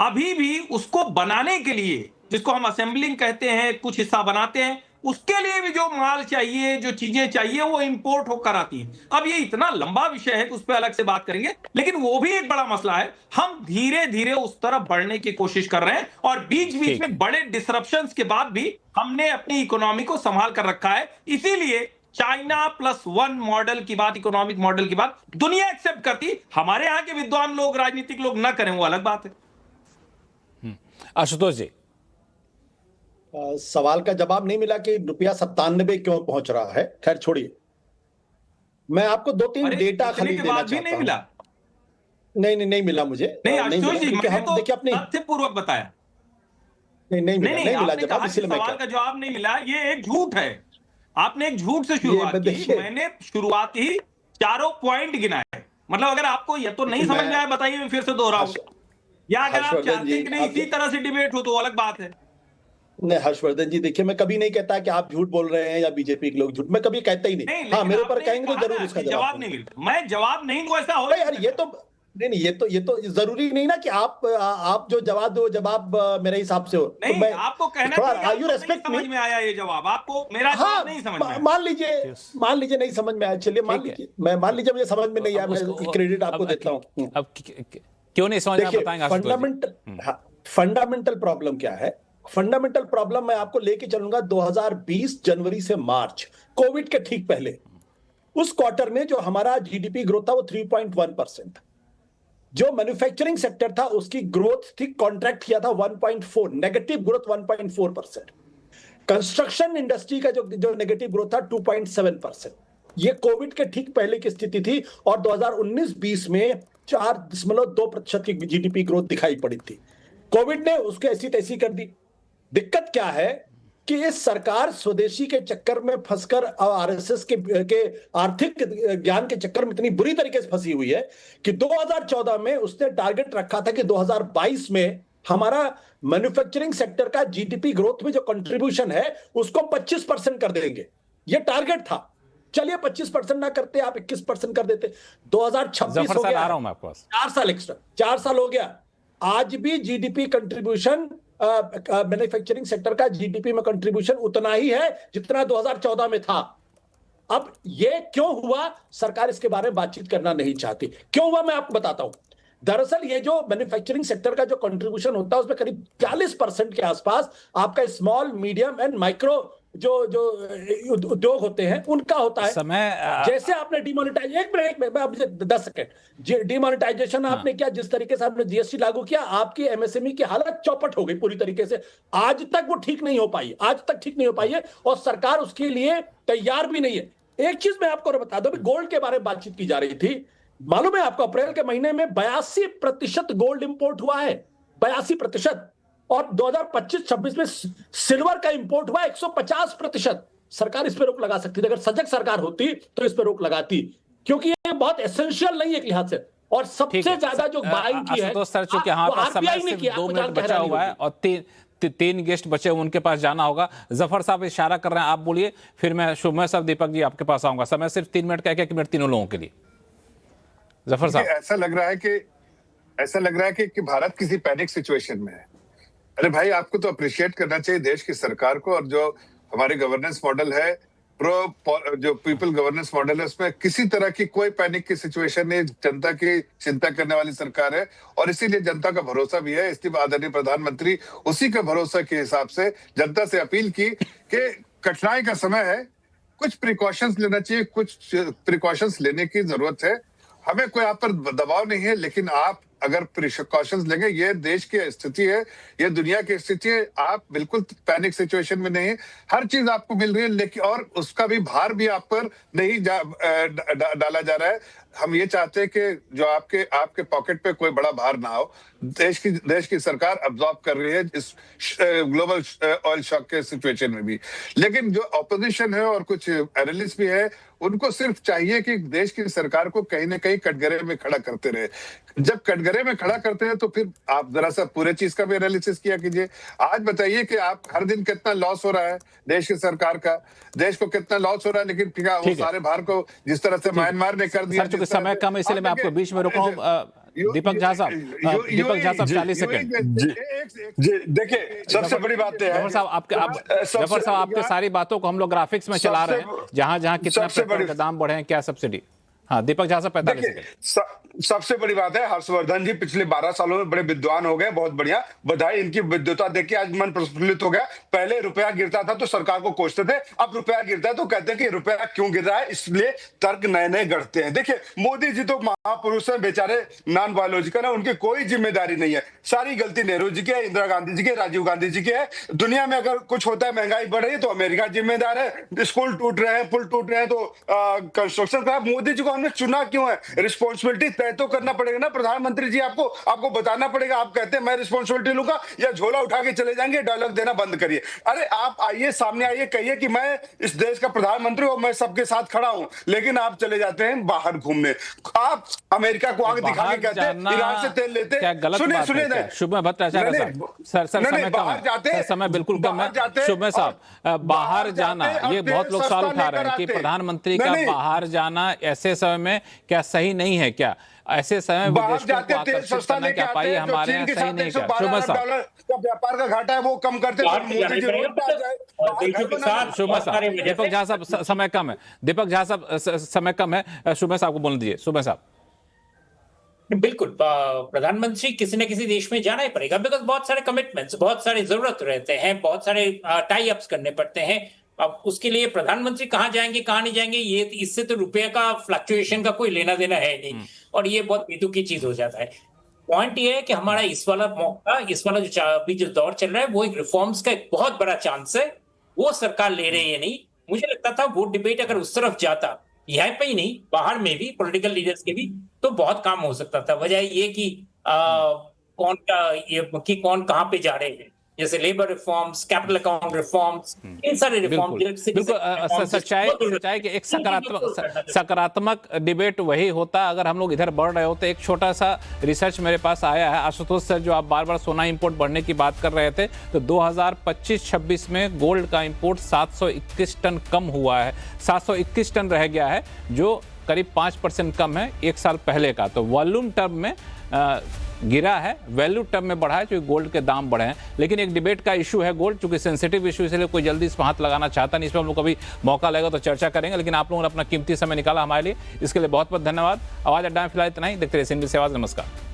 अभी भी उसको बनाने के लिए, जिसको हम असेंबलिंग कहते हैं, कुछ हिस्सा बनाते हैं, उसके लिए भी जो माल चाहिए, जो चीजें चाहिए, वो इंपोर्ट होकर आती है। अब ये इतना लंबा विषय है कि उस पर अलग से बात करेंगे, लेकिन वो भी एक बड़ा मसला है। हम धीरे धीरे उस तरफ बढ़ने की कोशिश कर रहे हैं, और बीच बीच में बड़े डिसरप्शंस के बाद भी हमने अपनी इकोनॉमी को संभाल कर रखा है। इसीलिए चाइना +1 मॉडल की बात, इकोनॉमिक मॉडल की बात दुनिया एक्सेप्ट करती, हमारे यहां के विद्वान लोग, राजनीतिक लोग ना करें, वो अलग बात है। आशुतोष जी, सवाल का जवाब नहीं मिला कि ₹97 क्यों पहुंच रहा है। खैर छोड़िए, मैं आपको 2-3 डेटा खाली देना चाहता हूं। मिला नहीं मिला मुझे। नहीं आशुतोष जी, मैंने तो देखिए अपनी तथ्यपूर्वक बताया। नहीं मिला जवाब, इसलिए मैं सवाल का जवाब नहीं मिला, ये एक झूठ है। आपने एक झूठ से शुरुआत की। मैंने शुरुआत ही 4 पॉइंट गिनाए। मतलब अगर आपको ये तो नहीं समझ में आया, बताइए, मैं फिर से दोहराऊं, या अगर आप चाहते हैं कि नहीं इसी तरह से डिबेट हो तो अलग बात है। नहीं हर्षवर्धन जी, देखिए मैं कभी नहीं कहता कि आप झूठ बोल रहे हैं या बीजेपी के लोग झूठ, मैं कभी कहता ही नहीं। हाँ, मेरे ऊपर कहेंगे तो जरूर उसका जवाब नहीं मिलता। मैं जवाब नहीं दूं ऐसा हो यार, ये तो नहीं, ये तो जरूरी नहीं ना कि आप जो जवाब दो, जवाब मेरे हिसाब से हो। नहीं, तो आपको कहना चाहिए समझ में आया ये जवाब, आपको मेरा जवाब नहीं समझ में आया। मान लीजिए नहीं समझ में आया, चलिए मान लीजिए मुझे समझ में नहीं आया, मैं क्रेडिट आपको देता हूँ। अब क्यों नहीं समझ में बताएंगे? फंडामेंटल प्रॉब्लम क्या है? फंडामेंटल प्रॉब्लम मैं आपको लेके चलूंगा 2020 जनवरी से मार्च, कोविड के ठीक पहले। उस क्वार्टर में जो हमारा जीडीपी ग्रोथ था वो 3.1%। जो मैन्युफैक्चरिंग सेक्टर था उसकी ग्रोथ थी, कॉन्ट्रैक्ट किया था 1.4, नेगेटिव ग्रोथ 1.4%। कंस्ट्रक्शन इंडस्ट्री का जो नेगेटिव ग्रोथ था 2.7%। ये कोविड के ठीक पहले की स्थिति थी, और 2019-20 में 4.2% की जीडीपी ग्रोथ दिखाई पड़ी थी। कोविड ने उसको ऐसी तैसी कर दी। दिक्कत क्या है कि इस सरकार स्वदेशी के चक्कर में फंसकर, आरएसएस के आर्थिक ज्ञान के चक्कर में इतनी बुरी तरीके से फंसी हुई है कि 2014 में उसने टारगेट रखा था कि 2022 में हमारा मैन्युफैक्चरिंग सेक्टर का जीडीपी ग्रोथ में जो कंट्रीब्यूशन है उसको 25% कर देंगे। ये टारगेट था। चलिए 25% ना करते, आप 21% कर देते। 2026 हो गया, 4 साल एक्स्ट्रा, 4 साल हो गया, आज भी जीडीपी कंट्रीब्यूशन मैन्युफैक्चरिंग सेक्टर का जीडीपी में कंट्रीब्यूशन उतना ही है जितना 2014 में था। अब ये क्यों हुआ, सरकार इसके बारे में बातचीत करना नहीं चाहती। क्यों हुआ मैं आपको बताता हूं। दरअसल ये जो मैन्युफैक्चरिंग सेक्टर का जो कंट्रीब्यूशन होता है उसमें करीब 40% के आसपास आपका स्मॉल, मीडियम एंड माइक्रो जो उद्योग होते हैं उनका होता है। जैसे आपने डिमोनेटाइजेशन, एक मिनट 10 सेकंड, डिमोनेटाइजेशन आपने किया, जिस तरीके से आपने जीएसटी लागू किया, आपकी एमएसएमई की हालत चौपट हो गई पूरी तरीके से। आज तक वो ठीक नहीं हो पाई, आज तक ठीक नहीं हो पाई है और सरकार उसके लिए तैयार भी नहीं है। एक चीज मैं आपको बता दूं, गोल्ड के बारे में बातचीत की जा रही थी। मालूम है आपको, अप्रैल के महीने में 82% गोल्ड इंपोर्ट हुआ है, 82%। और 2025-26 में सिल्वर का इंपोर्ट हुआ 150%। सरकार इस पे रोक लगा सकती थी, अगर सजग सरकार होती तो इस पे रोक लगाती, क्योंकि ये बहुत एसेंशियल नहीं है एक लिहाज से। और सबसे ज्यादा जो बाइंग की है, सर, चूंकि हमारे पास समय सिर्फ 2 मिनट बचा हुआ है और तीन गेस्ट बचे, उनके पास जाना होगा। जफर साहब इशारा कर रहे हैं, आप बोलिए, फिर मैं शुभ साहब, दीपक जी आपके पास आऊंगा। समय सिर्फ 3 मिनट का, 1 मिनट तीनों लोगों के लिए। जफर साहब, ऐसा लग रहा है कि भारत किसी पैनिक सिचुएशन में है। अरे भाई, आपको तो अप्रिशिएट करना चाहिए देश की सरकार को, और जो हमारे गवर्नेंस मॉडल है, जो पीपल गवर्नेंस मॉडल है, उसमें किसी तरह की कोई पैनिक की सिचुएशन नहीं। जनता की चिंता करने वाली सरकार है और इसीलिए जनता का भरोसा भी है। इसलिए आदरणीय प्रधानमंत्री उसी का भरोसा के हिसाब से जनता से अपील की कि कठिनाई का समय है, कुछ प्रिकॉशंस लेना चाहिए, कुछ प्रिकॉशंस लेने की जरूरत है। हमें कोई आप पर दबाव नहीं है, लेकिन आप अगर प्रिकॉशंस लेंगे, ये देश की स्थिति है, ये दुनिया की स्थिति है, आप बिल्कुल पैनिक सिचुएशन में नहीं, हर चीज आपको मिल रही है, लेकिन और उसका भी भार भी आप पर नहीं डाला जा रहा है। हम ये चाहते हैं कि जो आपके पॉकेट पे कोई बड़ा भार ना हो। देश की सरकार अब्सॉर्ब कर रही है इस ग्लोबल ऑयल शॉक के सिचुएशन में भी। लेकिन जो ऑपोजिशन है और कुछ एनालिस्ट भी है, उनको सिर्फ चाहिए कि देश की सरकार को कहीं ना कहीं कटघरे में खड़ा करते रहे। जब कटघरे में खड़ा करते हैं तो फिर आप जरा सा पूरे चीज का भी एनालिसिस किया कीजिए। आज बताइए कि आप हर दिन कितना लॉस हो रहा है देश की सरकार का, देश को कितना लॉस हो रहा है, लेकिन क्या वो सारे भार को जिस तरह से म्यांमार ने कर दिया। समय कम, इसलिए मैं आपको बीच में रोका हूं। दीपक झा साहब, 40 सेकंड। देखिए, सबसे बड़ी बात है जफर साहब, आपके सारी बातों को हम लोग ग्राफिक्स में चला रहे हैं, जहां कितना पेट्रोल का दाम बढ़े हैं, क्या सब्सिडी। हाँ, दीपक झा साहब, 45 सेकंड। सबसे बड़ी बात है, हर्षवर्धन जी पिछले 12 सालों में बड़े विद्वान हो गए, बहुत बढ़िया, बधाई। इनकी विद्वता देख के आज मन प्रफुल्लित हो गया। पहले रुपया गिरता था तो सरकार को कोसते थे, अब रुपया गिरता है तो कहते हैं कि रुपया क्यों गिर रहा है, इसलिए तर्क नए नए गढ़ते हैं। देखिए, मोदी जी तो महापुरुष हैं, बेचारे नॉन बायोलॉजिकल है, उनकी कोई जिम्मेदारी नहीं है। सारी गलती नेहरू जी की है, इंदिरा गांधी जी की, राजीव गांधी जी की है। दुनिया में अगर कुछ होता है, महंगाई बढ़ रही है, तो अमेरिका जिम्मेदार है। स्कूल टूट रहे हैं, पुल टूट रहे हैं तो कंस्ट्रक्शन खराब। मोदी जी को हमने चुना क्यों है? रिस्पॉन्सिबिलिटी तय तो करना पड़ेगा ना प्रधानमंत्री जी, आपको बताना पड़ेगा। आप कहते हैं मैं रिस्पॉन्सिबिलिटी लूंगा, या झोला उठा के चले जाएंगे, डायलॉग देना बंद करिए। अरे आप आइए, सामने आइए, कहिए कि मैं इस देश का प्रधानमंत्री हूं, मैं सबके साथ खड़ा हूं, लेकिन आप चले जाते हैं बाहर घूमने। आप अमेरिका को आगे दिखा के कहते हैं ईरान से तेल लेते हैं। सुनिए शुभ भट्टाचार्य साहब, सर समय कम है, समय बिल्कुल कम है। शुभ साहब, बाहर जाना, ये बहुत लोग सवाल उठा रहे हैं कि प्रधानमंत्री का बाहर जाना ऐसे समय में क्या सही नहीं है? क्या ऐसे समय विदेश को आकर्षित करना क्या पाई हमारे यहाँ सही नहीं? क्या शुभ साहब, व्यापार का घाटा है वो कम करते हैं। शुभ साहब, दीपक झा साहब, समय कम है। दीपक झा साहब, समय कम है, शुभ साहब को बोलने दीजिए। शुभ साहब, बिल्कुल, प्रधानमंत्री किसी न किसी देश में जाना ही पड़ेगा, बिकॉज बहुत सारे कमिटमेंट्स, बहुत सारे जरूरत रहते हैं, बहुत सारे टाई अप्स करने पड़ते हैं। अब उसके लिए प्रधानमंत्री कहाँ जाएंगे, कहाँ नहीं जाएंगे, ये इससे तो रुपये का फ्लक्चुएशन का कोई लेना देना है नहीं, और ये बहुत बेतुकी चीज हो जाता है। पॉइंट ये है कि हमारा इस वाला मौका, इस वाला जो अभी जो दौर चल रहा है, वो एक रिफॉर्म्स का एक बहुत बड़ा चांस है, वो सरकार ले रही है नहीं। मुझे लगता था वो डिबेट अगर उस तरफ जाता, यहाँ पे ही नहीं, बाहर में भी पॉलिटिकल लीडर्स के भी, तो बहुत काम हो सकता था। वजह ये कि कौन कहाँ पे जा रहे हैं, जैसे labour reforms, capital account reforms, इन सारे रिफॉर्म। बिल्कुल सच्चाई कि एक सकारात्मक डिबेट वही होता अगर हम लोग इधर बढ़ रहे हो। तो एक छोटा सा रिसर्च मेरे पास आया है, आशुतोष सर, जो आप बार बार सोना इंपोर्ट बढ़ने की बात कर रहे थे, तो 2025-26 में गोल्ड का इंपोर्ट 721 टन कम हुआ है, 721 टन रह गया है, जो करीब 5% कम है एक साल पहले का। तो वॉल्यूम टर्म में गिरा है, वैल्यू टर्म में बढ़ा है क्योंकि गोल्ड के दाम बढ़े हैं। लेकिन एक डिबेट का इशू है गोल्ड, चूंकि सेंसिटिव इशू, इसलिए कोई जल्दी इस पर हाथ लगाना चाहता नहीं। इस पर हम लोग कभी मौका लगेगा तो चर्चा करेंगे। लेकिन आप लोगों ने अपना कीमती समय निकाला हमारे लिए, इसके लिए बहुत बहुत धन्यवाद। आवाज अड्डा में फिलहाल इतना ही। देखते रहिए CNBC आवाज। नमस्कार।